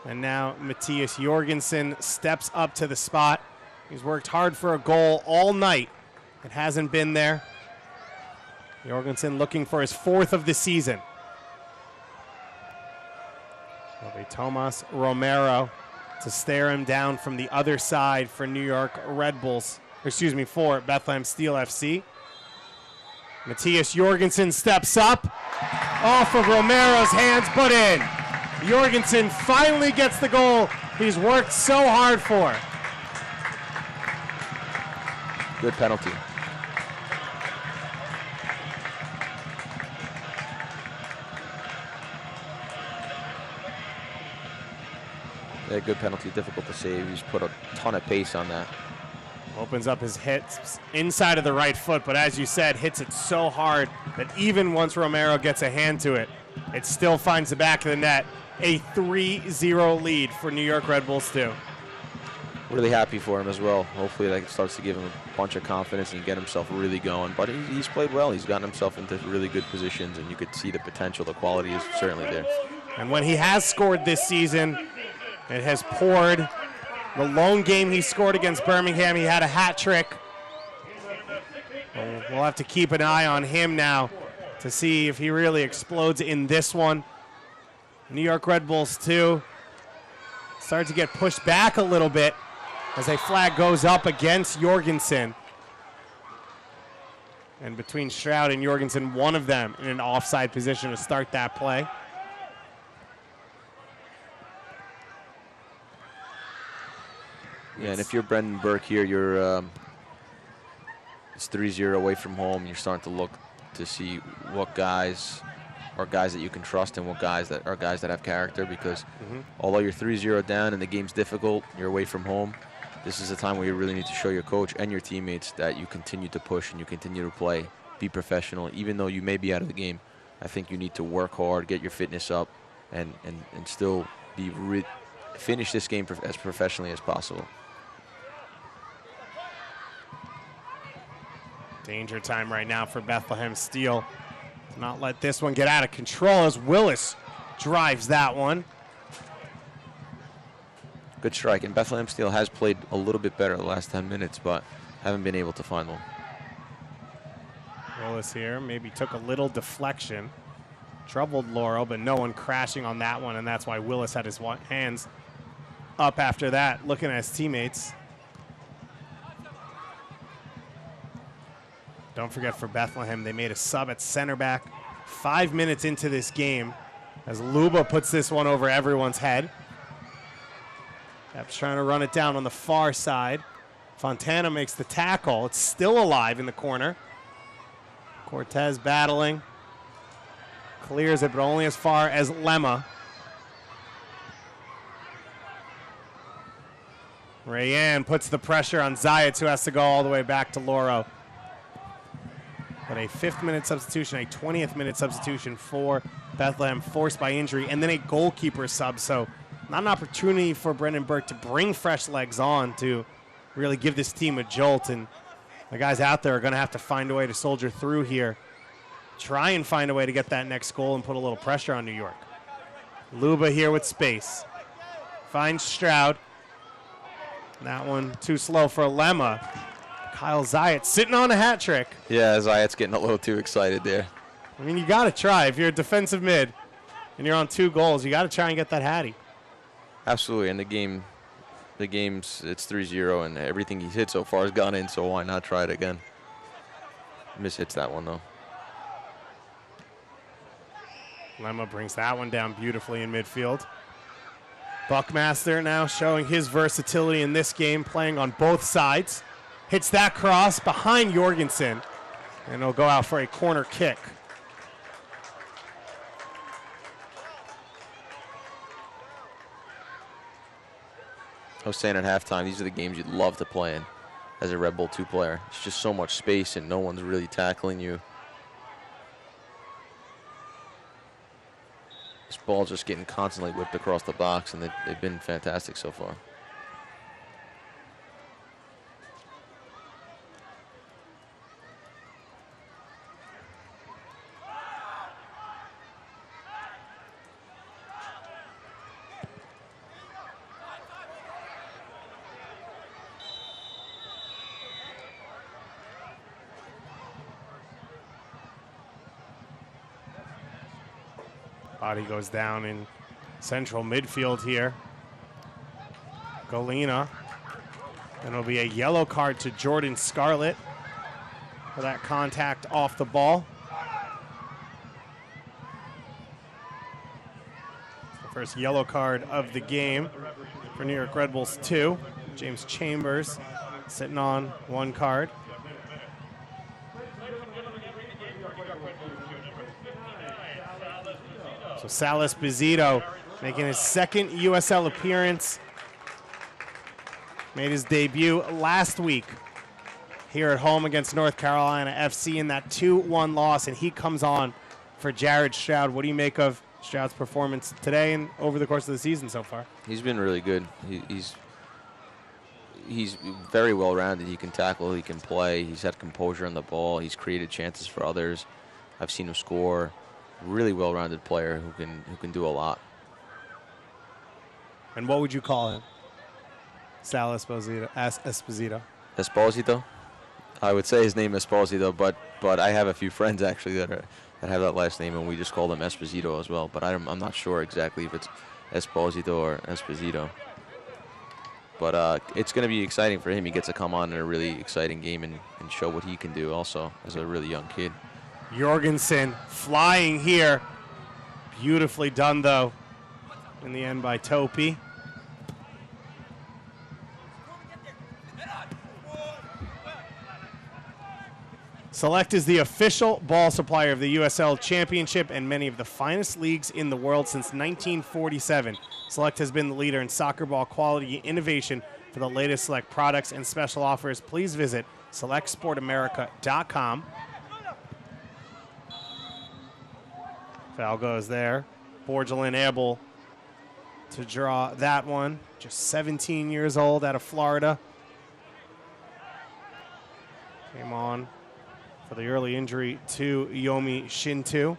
And now Matthias Jorgensen steps up to the spot. He's worked hard for a goal all night. It hasn't been there. Jorgensen looking for his 4th of the season. It'll be Tomas Romero to stare him down from the other side for New York Red Bulls. For Bethlehem Steel FC. Matthias Jorgensen steps up. Off of Romero's hands, put in. Jorgensen finally gets the goal he's worked so hard for. Good penalty. Yeah, good penalty, difficult to save. He's put a ton of pace on that. Opens up his hits inside of the right foot, but as you said, hits it so hard that even once Romero gets a hand to it, it still finds the back of the net. A 3-0 lead for New York Red Bulls 2. Really happy for him as well. Hopefully that starts to give him a bunch of confidence and get himself really going. But he's played well. He's gotten himself into really good positions, and you could see the potential. The quality is certainly there. And when he has scored this season, it has poured. The lone game he scored against Birmingham, he had a hat trick. We'll have to keep an eye on him now to see if he really explodes in this one. New York Red Bulls 2 start to get pushed back a little bit as a flag goes up against Jorgensen. And between Stroud and Jorgensen, one of them in an offside position to start that play. Yeah, and if you're Brendan Burke here, you're it's 3-0 away from home. You're starting to look to see what guys are guys that you can trust and what guys that are guys that have character, because although you're 3-0 down and the game's difficult, you're away from home, this is a time where you really need to show your coach and your teammates that you continue to push and you continue to play, be professional. Even though you may be out of the game, I think you need to work hard, get your fitness up, and still be finish this game as professionally as possible. Danger time right now for Bethlehem Steel. To not let this one get out of control as Willis drives that one. Good strike, and Bethlehem Steel has played a little bit better the last 10 minutes, but haven't been able to find one. Willis here maybe took a little deflection. Troubled Laurel, but no one crashing on that one, and that's why Willis had his hands up after that, looking at his teammates. Don't forget, for Bethlehem, they made a sub at center back 5 minutes into this game as Luba puts this one over everyone's head. Epps trying to run it down on the far side. Fontana makes the tackle. It's still alive in the corner. Cortez battling. Clears it, but only as far as Lemma. Rayan puts the pressure on Zayats, who has to go all the way back to Loro. But a 5th-minute substitution, a 20th-minute substitution for Bethlehem, forced by injury, and then a goalkeeper sub. So not an opportunity for Brendan Burke to bring fresh legs on to really give this team a jolt. And the guys out there are going to have to find a way to soldier through here. Try and find a way to get that next goal and put a little pressure on New York. Luba here with space. Finds Stroud. That one too slow for Lemma. Kyle Zayat sitting on a hat trick. Yeah, Zayat's getting a little too excited there. I mean, you got to try. If you're a defensive mid and you're on 2 goals, you got to try and get that hattie. Absolutely, and the game's it's 3-0, and everything he's hit so far has gone in, so why not try it again? Mishits that one, though. Lemma brings that one down beautifully in midfield. Buckmaster now showing his versatility in this game, playing on both sides. Hits that cross behind Jorgensen, and he'll go out for a corner kick. was saying at halftime, these are the games you'd love to play in as a Red Bull 2 player. It's just so much space and no one's really tackling you. This ball's just getting constantly whipped across the box, and they've been fantastic so far. Body goes down in central midfield here. Galena. And it'll be a yellow card to Jordan Scarlett for that contact off the ball. The first yellow card of the game for New York Red Bulls 2. James Chambers sitting on 1 card. So Sal Esposito making his second USL appearance. Made his debut last week here at home against North Carolina FC in that 2-1 loss, and he comes on for Jared Stroud. What do you make of Stroud's performance today and over the course of the season so far? He's been really good. He's very well-rounded. He can tackle, he can play. He's had composure on the ball. He's created chances for others. I've seen him score. Really well-rounded player who can do a lot. And what would you call him? Sal Esposito. Esposito. Esposito? I would say his name is Esposito, but I have a few friends actually that have that last name, and we just call him Esposito as well. But I'm not sure exactly if it's Esposito or Esposito. But it's going to be exciting for him. He gets to come on in a really exciting game and show what he can do also as a really young kid. Jorgensen flying here. Beautifully done, though, in the end by Topi. Select is the official ball supplier of the USL Championship and many of the finest leagues in the world since 1947. Select has been the leader in soccer ball quality innovation. For the latest Select products and special offers, please visit selectsportamerica.com. Foul goes there. Borgelin able to draw that one. Just 17 years old out of Florida. Came on for the early injury to Yomi Shintu.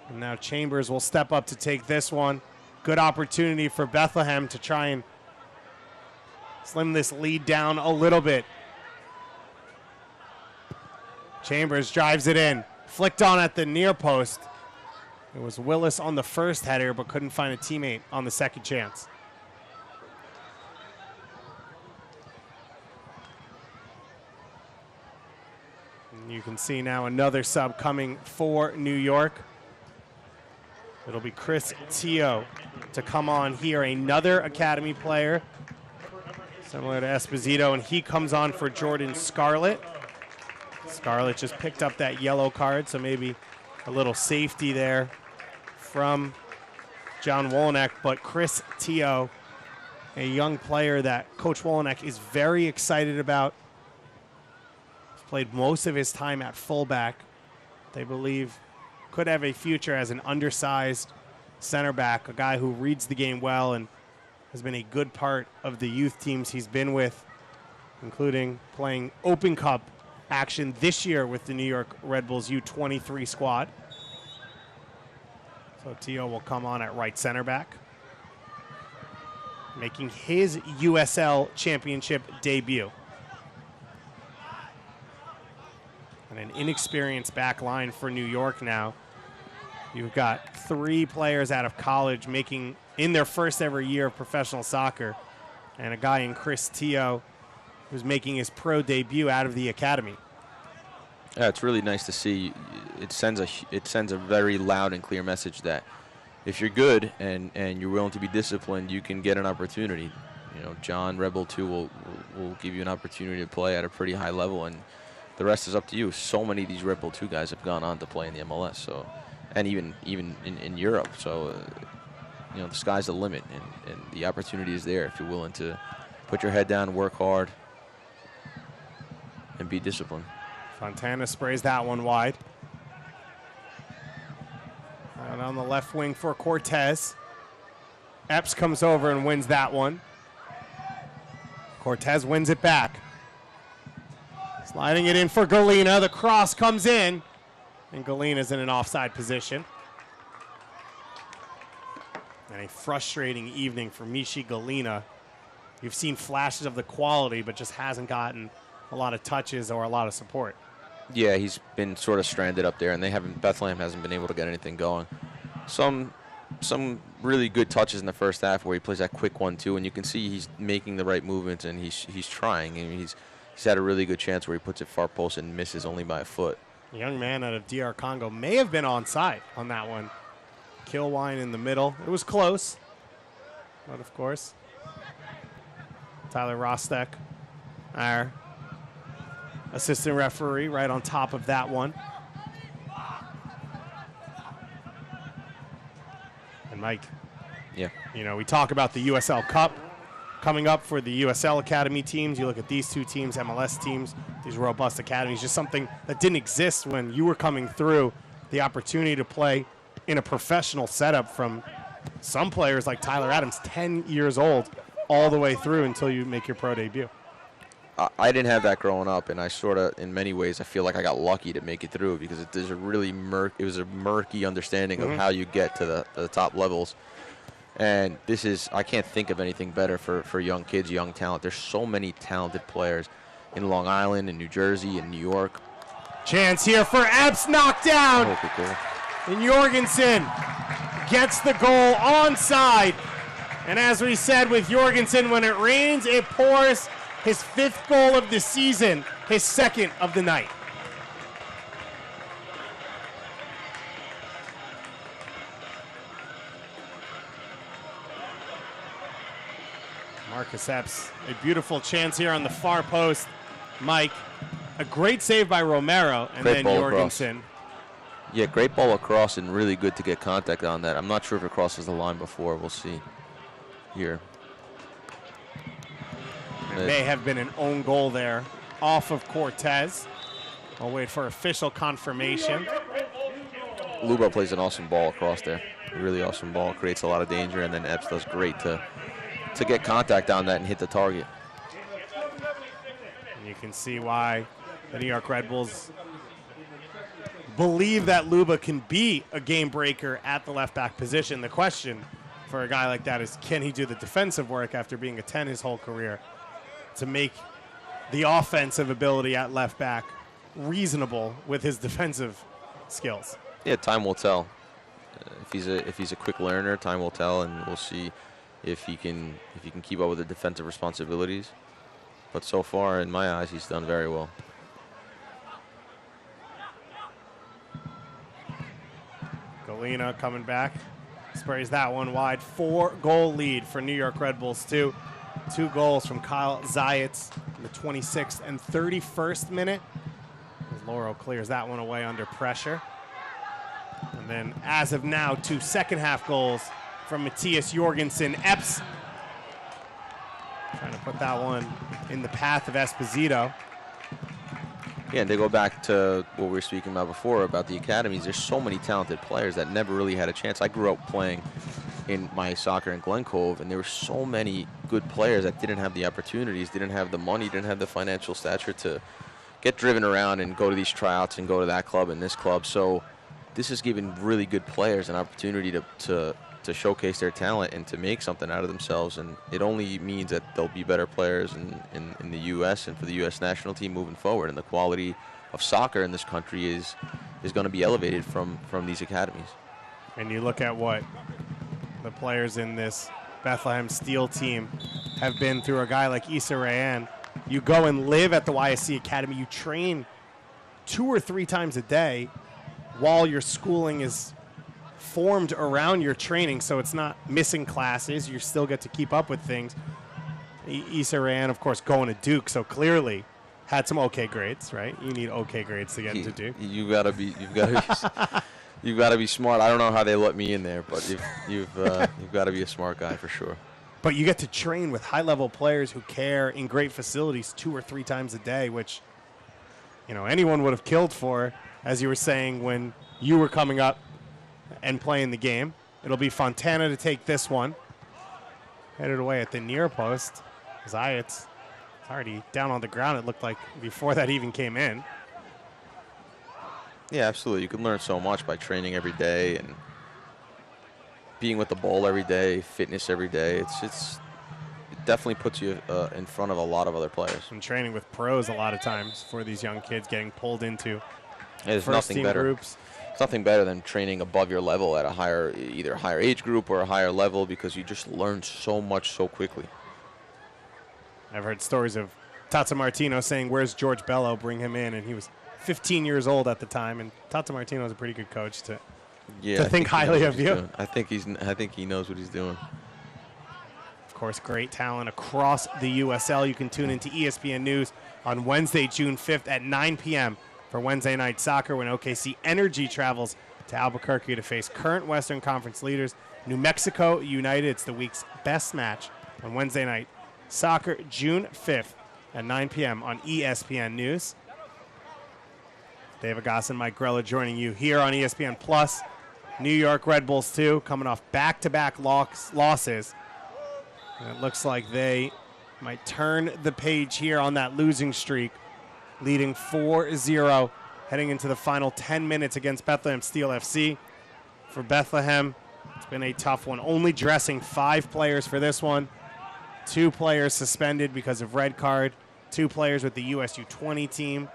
And now Chambers will step up to take this one. Good opportunity for Bethlehem to try and slim this lead down a little bit. Chambers drives it in. Flicked on at the near post. It was Willis on the first header, but couldn't find a teammate on the second chance. And you can see now another sub coming for New York. It'll be Chris Teo to come on here, another academy player, similar to Esposito, and he comes on for Jordan Scarlett. Scarlett just picked up that yellow card, so maybe a little safety there from John Wolenek. But Chris Teo, a young player that Coach Wolenek is very excited about. He's played most of his time at fullback. They believe could have a future as an undersized center back, a guy who reads the game well and has been a good part of the youth teams he's been with, including playing Open Cup action this year with the New York Red Bulls U23 squad. So Teo will come on at right center back, making his USL Championship debut. And an inexperienced back line for New York now. You've got 3 players out of college making in their first ever year of professional soccer, and a guy in Chris Teo who's making his pro debut out of the academy. Yeah, it's really nice to see. It sends a very loud and clear message that if you're good and you're willing to be disciplined, you can get an opportunity. You know, John Rebel 2 will give you an opportunity to play at a pretty high level, and the rest is up to you. So many of these Rebel 2 guys have gone on to play in the MLS, so, and even in Europe. So the sky's the limit, and the opportunity is there if you're willing to put your head down, work hard, and be disciplined. Fontana sprays that one wide. Out on the left wing for Cortez. Epps comes over and wins that one. Cortez wins it back. Sliding it in for Galena. The cross comes in, and Galena's in an offside position. And a frustrating evening for Mishi Galena. You've seen flashes of the quality, but just hasn't gotten a lot of touches or a lot of support. Yeah, he's been sort of stranded up there, and Bethlehem hasn't been able to get anything going. Some really good touches in the first half where he plays that quick 1-2, and you can see he's making the right movements and he's trying. I mean, he's had a really good chance where he puts it far post and misses only by a foot. A young man out of DR Congo may have been onside on that one. Kilwine in the middle. It was close, but of course, Tyler Rostek, our assistant referee, right on top of that one. And Mike, yeah, we talk about the USL Cup coming up for the USL Academy teams. You look at these two teams, MLS teams, these robust academies, just something that didn't exist when you were coming through. The opportunity to play in a professional setup from some players like Tyler Adams, 10 years old, all the way through until you make your pro debut. I didn't have that growing up, and I sort of, in many ways, I feel like I got lucky to make it through because there's a really it was a murky understanding of how you get to the top levels. And I can't think of anything better for young kids, young talent. There's so many talented players in Long Island, in New Jersey, in New York. Chance here for Epps, knocked down. Oh, good goal. And Jorgensen gets the goal onside. And as we said with Jorgensen, when it rains, it pours. His 5th goal of the season, his 2nd of the night. Marcus Epps, a beautiful chance here on the far post. Mike, a great save by Romero, and great then Jorgensen. Yeah, great ball across and really good to get contact on that. I'm not sure if it crosses the line before. We'll see here. It may have been an own goal there off of Cortez. I'll wait for official confirmation. Luba plays an awesome ball across there. A really awesome ball. Creates a lot of danger, and then Epps does great to get contact on that and hit the target. And you can see why the New York Red Bulls believe that Luba can be a game breaker at the left back position. The question for a guy like that is, can he do the defensive work after being a 10 his whole career to make the offensive ability at left back reasonable with his defensive skills? Yeah, time will tell. If he's a quick learner, time will tell, and we'll see if he can keep up with the defensive responsibilities. But so far, in my eyes, he's done very well. Galena coming back, sprays that one wide. 4-goal lead for New York Red Bulls. Two goals from Kyle Zayats in the 26th and 31st minute. As Lauro clears that one away under pressure. And then, as of now, 2 second-half goals from Matthias Jorgensen. Epps trying to put that one in the path of Esposito. Yeah, and they go back to what we were speaking about before about the academies. There's so many talented players that never really had a chance. I grew up playing in my soccer in Glen Cove, and there were so many good players that didn't have the opportunities, didn't have the money, didn't have the financial stature to get driven around and go to these tryouts and go to that club and this club. So this is giving really good players an opportunity to showcase their talent and to make something out of themselves, and it only means that they'll be better players in the U.S. and for the U.S. national team moving forward, and the quality of soccer in this country is going to be elevated from these academies. And you look at what the players in this Bethlehem Steel team have been through. A guy like Issa Rayan, you go and live at the YSC Academy, you train 2 or 3 times a day while your schooling is formed around your training, so it's not missing classes. You still get to keep up with things. Issa Rayan, of course, going to Duke, so clearly had some okay grades, right? You need okay grades to get into Duke. You You've got to be smart. I don't know how they let me in there, but you've got to be a smart guy for sure. But you get to train with high-level players who care in great facilities 2 or 3 times a day, which, anyone would have killed for, as you were saying, when you were coming up and playing the game. It'll be Fontana to take this one. Headed away at the near post. Zayat's already down on the ground, it looked like, before that even came in. Yeah, absolutely. You can learn so much by training every day and being with the ball every day, fitness every day. It definitely puts you in front of a lot of other players. And training with pros a lot of times for these young kids getting pulled into nothing better. Groups. It's nothing better than training above your level at either a higher age group or a higher level, because you just learn so much so quickly. I've heard stories of Tata Martino saying, "Where's George Bello? Bring him in." And he was 15 years old at the time, and Tata Martino is a pretty good coach to think highly of you. I think he knows what he's doing. Of course, great talent across the USL. You can tune into ESPN News on Wednesday, June 5th at 9 p.m. for Wednesday Night Soccer, when OKC Energy travels to Albuquerque to face current Western Conference leaders New Mexico United. It's the week's best match on Wednesday Night Soccer, June 5th at 9 p.m. on ESPN News. Dave Agassi and Mike Grella joining you here on ESPN Plus. New York Red Bulls, too, coming off back-to-back losses. And it looks like they might turn the page here on that losing streak, leading 4-0, heading into the final 10 minutes against Bethlehem Steel FC. For Bethlehem, it's been a tough one. Only dressing 5 players for this one. 2 players suspended because of red card. 2 players with the USU 20 team.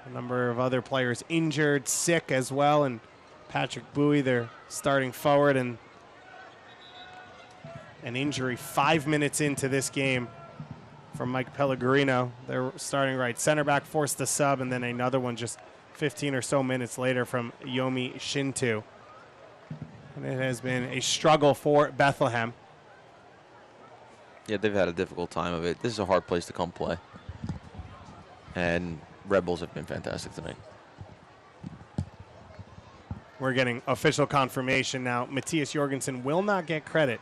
A number of other players injured, sick as well. And Patrick Bowie, their starting forward, and an injury 5 minutes into this game from Mike Pellegrino, their starting right center back, forced to sub, and then another one just 15 or so minutes later from Yomi Shintu. And it has been a struggle for Bethlehem. Yeah, they've had a difficult time of it. This is a hard place to come play. And Red Bulls have been fantastic tonight. We're getting official confirmation now. Matthias Jorgensen will not get credit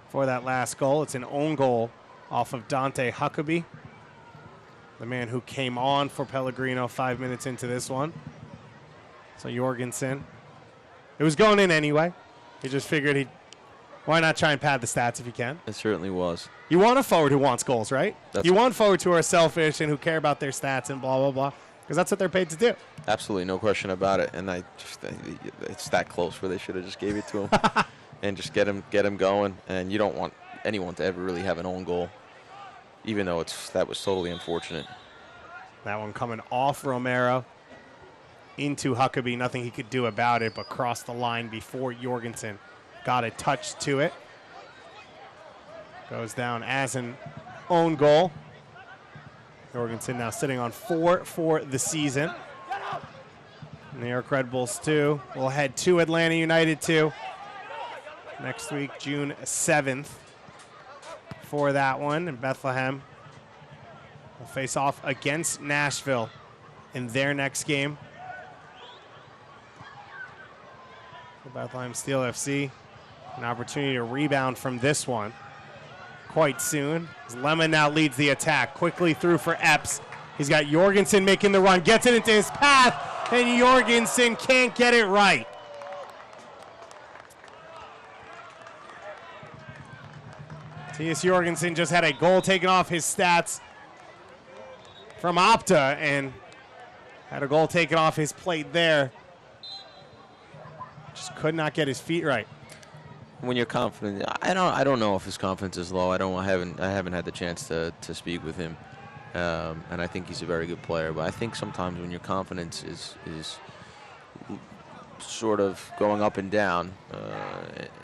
for that last goal. It's an own goal off of Dante Huckabee, the man who came on for Pellegrino 5 minutes into this one. So Jorgensen, it was going in anyway. He just figured why not try and pad the stats if you can? It certainly was. You want a forward who wants goals, right? You want forwards who are selfish and who care about their stats and blah, blah, blah, because that's what they're paid to do. Absolutely, no question about it. And it's that close where they should have just gave it to him and just get him going. And you don't want anyone to ever really have an own goal, even though that was totally unfortunate. That one coming off Romero into Huckabee. Nothing he could do about it, but crossed the line before Jorgensen got a touch to it. Goes down as an own goal. Jorgensen now sitting on 4 for the season. New York Red Bulls 2 will head to Atlanta United 2 next week, June 7th, for that one. And Bethlehem will face off against Nashville in their next game. For Bethlehem Steel FC, an opportunity to rebound from this one quite soon. As Lemon now leads the attack. Quickly through for Epps. He's got Jorgensen making the run. Gets it into his path, and Jorgensen can't get it right. T.S. Jorgensen just had a goal taken off his stats from Opta and had a goal taken off his plate there. Just could not get his feet right. When you're confident, I don't know if his confidence is low. I haven't had the chance to speak with him, and I think he's a very good player. But I think sometimes when your confidence is sort of going up and down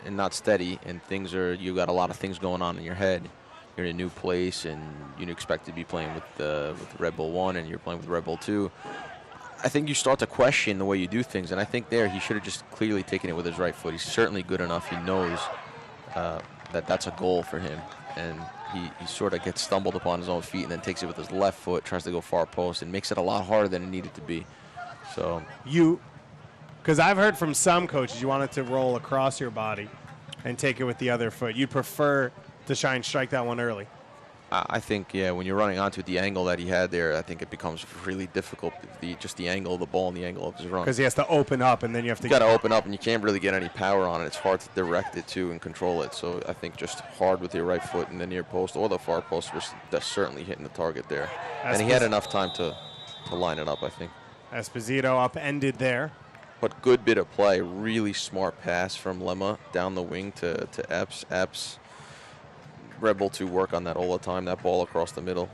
and not steady, and you got a lot of things going on in your head. You're in a new place, and you expect to be playing with Red Bull 1, and you're playing with Red Bull 2. I think you start to question the way you do things, and I think there he should have just clearly taken it with his right foot. He's certainly good enough. He knows that that's a goal for him, and he sort of gets stumbled upon his own feet and then takes it with his left foot, tries to go far post, and makes it a lot harder than it needed to be. So you Because I've heard from some coaches you want it to roll across your body and take it with the other foot. You'd prefer to try and strike that one early. I think, yeah, when you're running onto the angle that he had there, I think it becomes really difficult, just the angle of the ball and the angle of his run. Because he has to open up, and then you have to... You got to open up, and you can't really get any power on it. It's hard to direct it, too, and control it. So I think just hard with your right foot in the near post or the far post, that's certainly hitting the target there. And he had enough time to line it up, I think. Esposito upended there. But good bit of play. Really smart pass from Lemma down the wing to Epps. Epps, Red Bull 2 work on that all the time, that ball across the middle.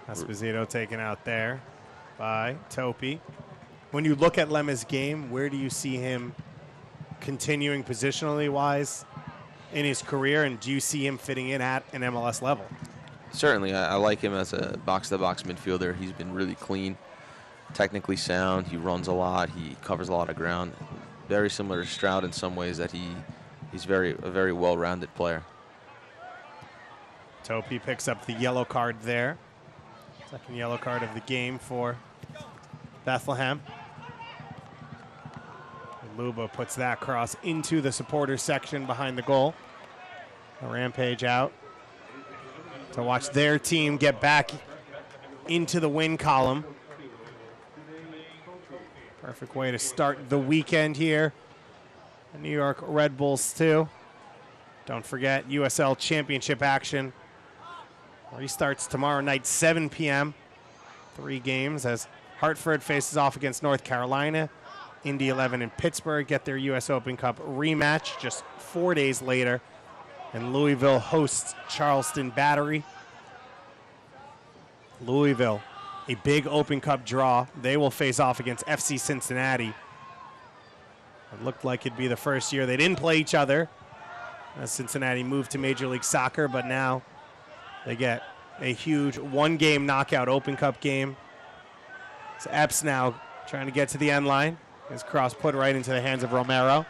Esposito taken out there by Topi. When you look at Lemma's game, where do you see him continuing positionally wise in his career, and do you see him fitting in at an MLS level? Certainly. I like him as a box-to-box midfielder. He's been really clean, technically sound. He runs a lot. He covers a lot of ground. Very similar to Stroud in some ways, that he's a very well-rounded player. Topi picks up the yellow card there. Second yellow card of the game for Bethlehem. Luba puts that cross into the supporters section behind the goal. A Rampage out to watch their team get back into the win column. Perfect way to start the weekend here. The New York Red Bulls too. Don't forget USL Championship action restarts tomorrow night, 7 p.m. 3 games as Hartford faces off against North Carolina. Indy 11 and Pittsburgh get their U.S. Open Cup rematch just 4 days later. And Louisville hosts Charleston Battery. Louisville, a big Open Cup draw. They will face off against FC Cincinnati. It looked like it'd be the first year they didn't play each other as Cincinnati moved to Major League Soccer, but now they get a huge one-game knockout Open Cup game. So Epps now trying to get to the end line. His cross put right into the hands of Romero.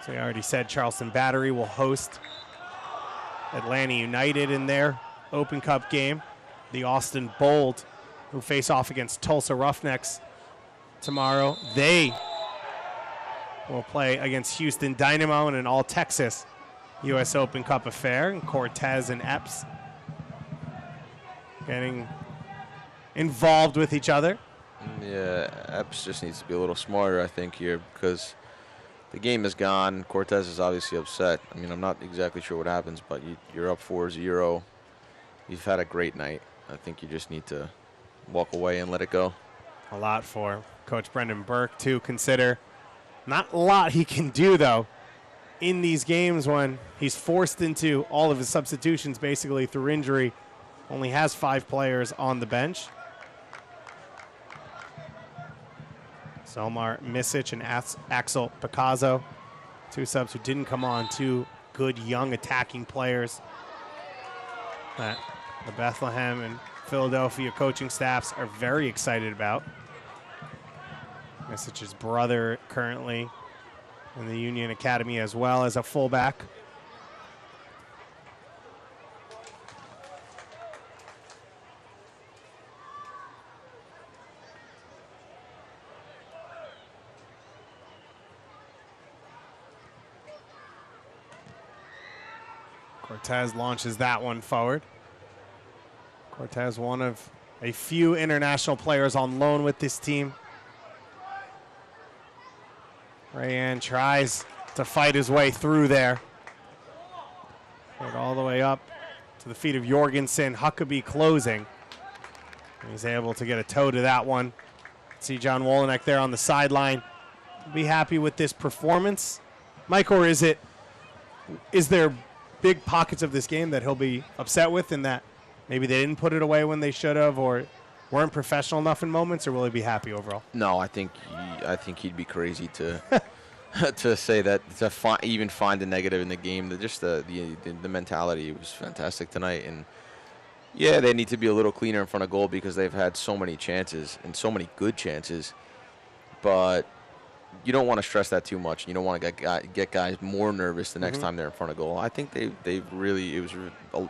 So I already said Charleston Battery will host Atlanta United in their Open Cup game. The Austin Bold, who face off against Tulsa Roughnecks tomorrow. They will play against Houston Dynamo in an all-Texas U.S. Open Cup affair. And Cortez and Epps getting involved with each other. Yeah, Epps just needs to be a little smarter, I think, here, because the game is gone. Cortez is obviously upset. I mean, I'm not exactly sure what happens, but you're up 4-0. You've had a great night. I think you just need to walk away and let it go. A lot for Coach Brendan Burke to consider. Not a lot he can do, though, in these games when he's forced into all of his substitutions basically through injury. Only has 5 players on the bench. Omar Misic and Axel Picasso, 2 subs who didn't come on, 2 good young attacking players that the Bethlehem and Philadelphia coaching staffs are very excited about. Misic's brother currently in the Union Academy as well as a fullback. Cortez launches that one forward. Cortez, one of a few international players on loan with this team. Rayan tries to fight his way through there. Put all the way up to the feet of Jorgensen. Huckabee closing. And he's able to get a toe to that one. See John Wolenek there on the sideline. Be happy with this performance, Mike, or is there big pockets of this game that he'll be upset with, in that maybe they didn't put it away when they should have, or weren't professional enough in moments, or will he be happy overall? No, I think he'd be crazy to to say that, to even find a negative in the game. The mentality was fantastic tonight, and yeah, they need to be a little cleaner in front of goal because they've had so many chances and so many good chances, but you don't want to stress that too much. You don't want to get guys more nervous the next time they're in front of goal. I think it was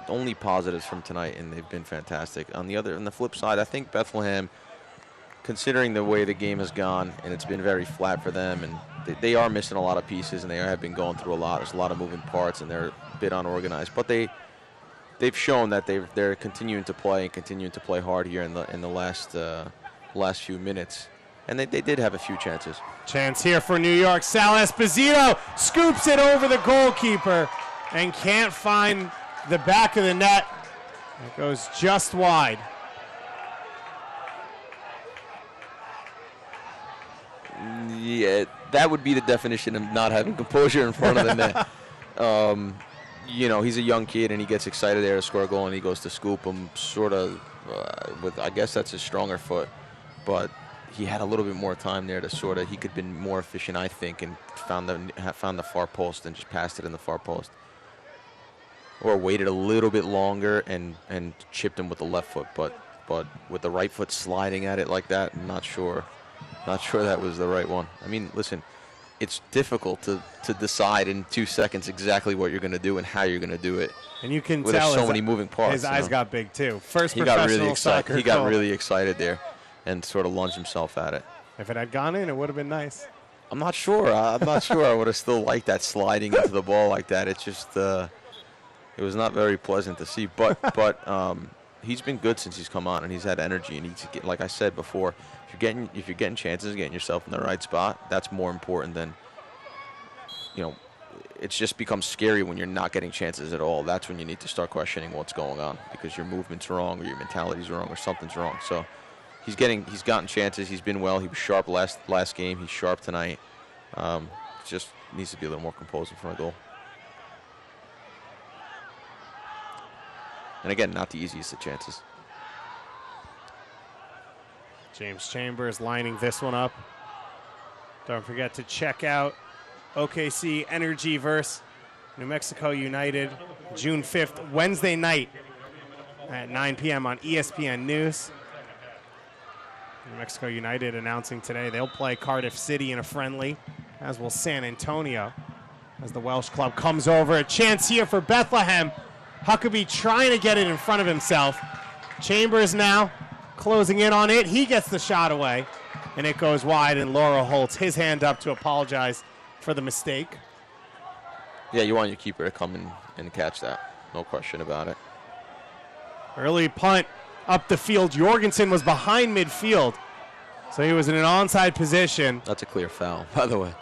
only positives from tonight, and they've been fantastic. On the flip side, I think Bethlehem considering the way the game has gone, and it's been very flat for them, and they are missing a lot of pieces, and they have been going through a lot. There's a lot of moving parts, and they're a bit unorganized. But they've shown that they're continuing to play and continuing to play hard here in the last few minutes. And they did have a few chances. Chance here for New York. Sal Esposito scoops it over the goalkeeper and can't find the back of the net. It goes just wide. Yeah, that would be the definition of not having composure in front of the net. You know, he's a young kid and he gets excited there to score a goal and he goes to scoop him sort of with, I guess that's his stronger foot. But he had a little bit more time there to sort of, he could have been more efficient, I think, and found the far post and just passed it in the far post. Or waited a little bit longer and chipped him with the left foot. But with the right foot sliding at it like that, I'm not sure that was the right one. I mean, listen, it's difficult to decide in 2 seconds exactly what you're going to do and how you're going to do it. And you can tell there's so many moving parts. His eyes got big too. First he professional got really excited. soccer He got goal. really excited there and sort of lunged himself at it. If it had gone in, it would have been nice. I'm not sure. I'm not sure I would have still liked that sliding into the ball like that. It's just, it was not very pleasant to see. But he's been good since he's come on, and he's had energy. And he's, like I said before, if you're getting chances, getting yourself in the right spot, that's more important than, you know, it's just becomes scary when you're not getting chances at all. That's when you need to start questioning what's going on because your movement's wrong or your mentality's wrong or something's wrong. So he's gotten chances. He's been well. He was sharp last game. He's sharp tonight. Just needs to be a little more composed in front of goal. And again, not the easiest of chances. James Chambers lining this one up. Don't forget to check out OKC Energy versus New Mexico United, June 5th, Wednesday night at 9 p.m. on ESPN News. New Mexico United announcing today they'll play Cardiff City in a friendly, as will San Antonio, as the Welsh club comes over. A chance here for Bethlehem. Huckabee trying to get it in front of himself. Chambers now closing in on it. He gets the shot away, and it goes wide, and Laura holds his hand up to apologize for the mistake. Yeah, you want your keeper to come in and catch that. No question about it. Early punt up the field. Jorgensen was behind midfield, so he was in an onside position. That's a clear foul, by the way.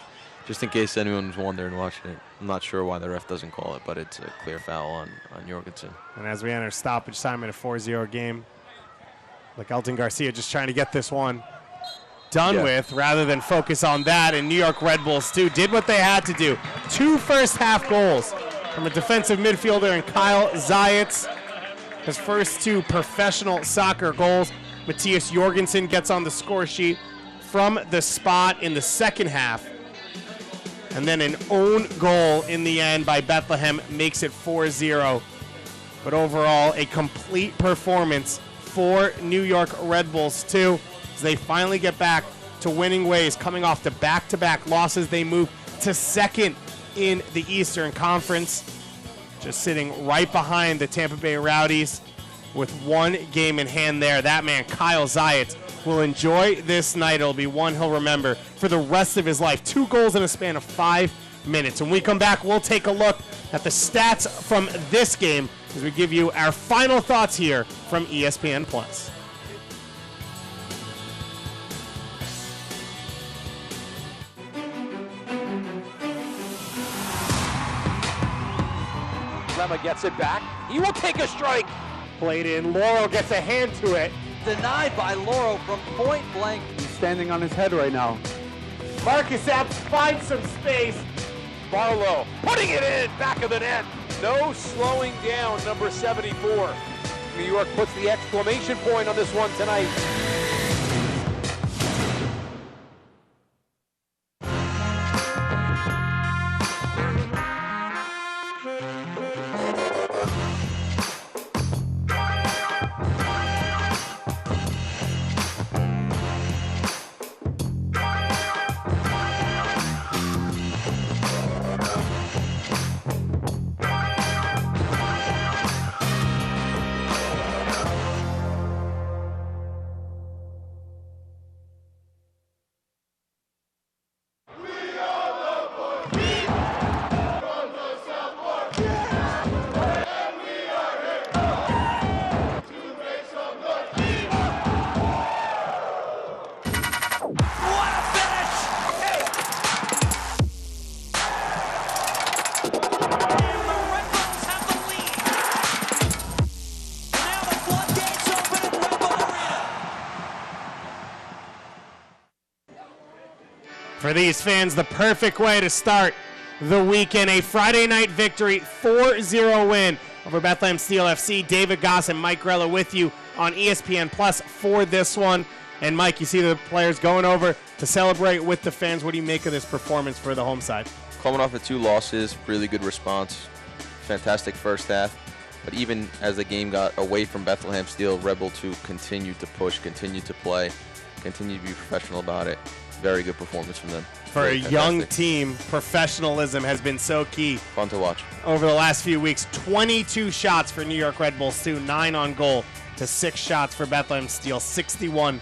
Just in case anyone's wondering watching it. I'm not sure why the ref doesn't call it, but it's a clear foul on Jorgensen. And as we enter stoppage time in a 4-0 game, like Elton Garcia just trying to get this one done with rather than focus on that. And New York Red Bulls, too, did what they had to do. 2 first-half goals from a defensive midfielder and Kyle Zayats. His first 2 professional soccer goals. Matthias Jorgensen gets on the score sheet from the spot in the second half. And then an own goal in the end by Bethlehem makes it 4-0. But overall, a complete performance for New York Red Bulls, too. They finally get back to winning ways. Coming off the back-to-back losses, they move to second in the Eastern Conference, just sitting right behind the Tampa Bay Rowdies with 1 game in hand there. That man, Kyle Zayats, will enjoy this night. It'll be one he'll remember for the rest of his life. 2 goals in a span of 5 minutes. When we come back, we'll take a look at the stats from this game as we give you our final thoughts here from ESPN+. Lema gets it back. He will take a strike. Played in. Laurel gets a hand to it. Denied by Laurel from point blank. He's standing on his head right now. Marcus Epps finds some space. Barlow putting it in, back of the net. No slowing down, number 74. New York puts the exclamation point on this one tonight. For these fans, the perfect way to start the weekend. A Friday night victory, 4-0 win over Bethlehem Steel FC. David Goss and Mike Grella with you on ESPN Plus for this one. And Mike, you see the players going over to celebrate with the fans. What do you make of this performance for the home side? Coming off of 2 losses, really good response. Fantastic first half. But even as the game got away from Bethlehem Steel, Rebel 2 continued to push, continued to play, continued to be professional about it. Very good performance from them. For a young team, professionalism has been so key. Fun to watch. Over the last few weeks, 22 shots for New York Red Bulls, 9 on goal to 6 shots for Bethlehem Steel, 61%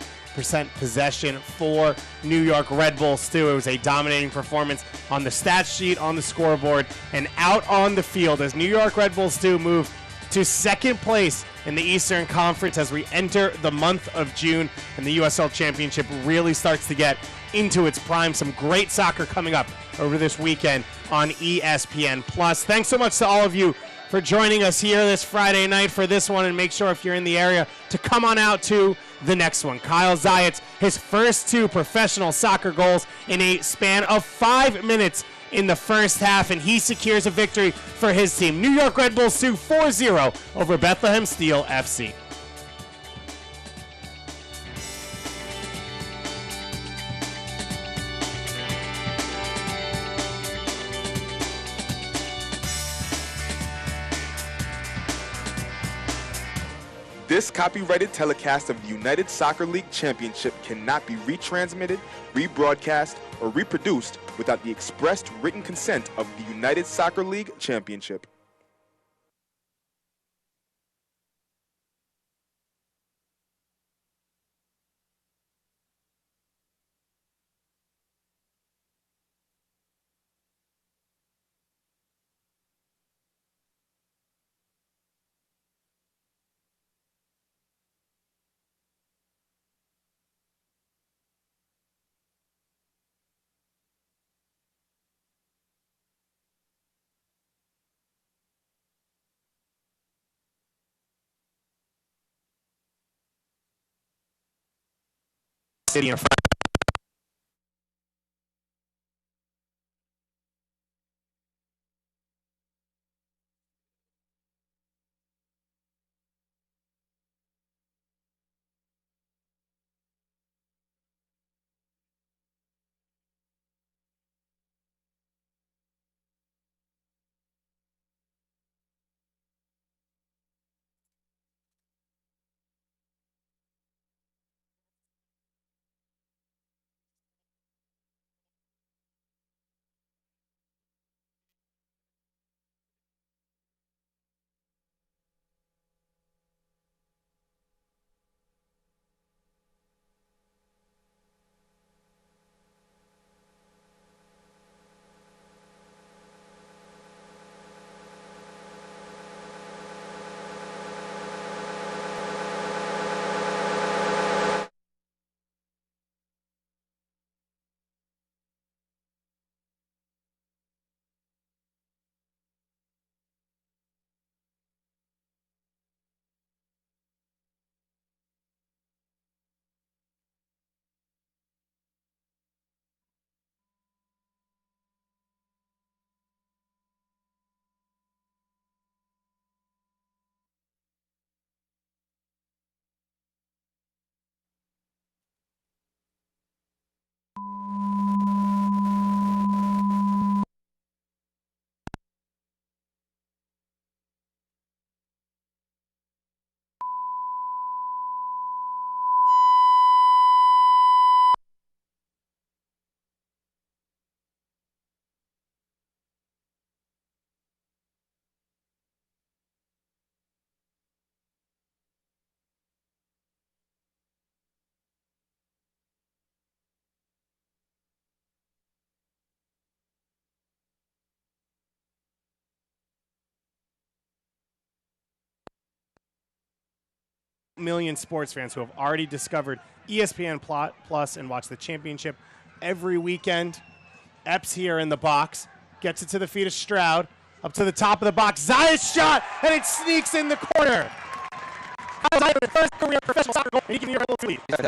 possession for New York Red Bulls, It was a dominating performance on the stat sheet, on the scoreboard, and out on the field as New York Red Bulls move to second place in the Eastern Conference as we enter the month of June and the USL Championship really starts to get into its prime. Some great soccer coming up over this weekend on ESPN Plus. Thanks so much to all of you for joining us here this Friday night for this one, and make sure if you're in the area to come on out to the next one. Kyle Zayats, his first 2 professional soccer goals in a span of 5 minutes in the first half, and he secures a victory for his team. New York Red Bulls 4-0 over Bethlehem Steel FC. This copyrighted telecast of the United Soccer League Championship cannot be retransmitted, rebroadcast, or reproduced without the expressed written consent of the United Soccer League Championship. City in front. Million sports fans who have already discovered ESPN Plus and watch the championship every weekend. Epps here in the box, gets it to the feet of Stroud. Up to the top of the box. Zaya's shot, and it sneaks in the corner. Zaya with first career professional soccer goal, and he can hear a little too lead. That's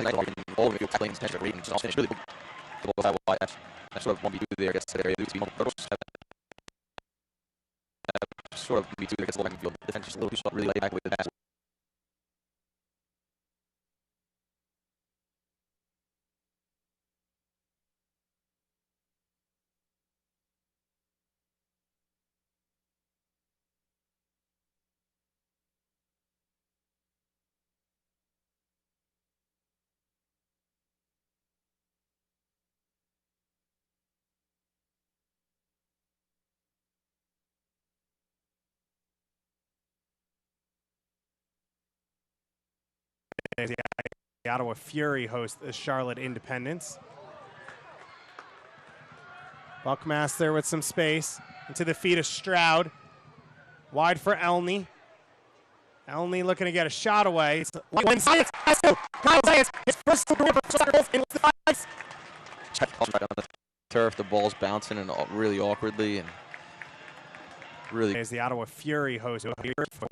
sort of what we do there. Sort of me too. Gets a little back in the field. Defense just a little too soft, really laid back with the pass. The Ottawa Fury host the Charlotte Independence. Buckmaster with some space into the feet of Stroud. Wide for Elney. Elney looking to get a shot away. When Zayas has to. Kyle Zayas, his first career soccer goal in the ice. Right on the turf, the ball's bouncing and really awkwardly and really. As the Ottawa Fury host here for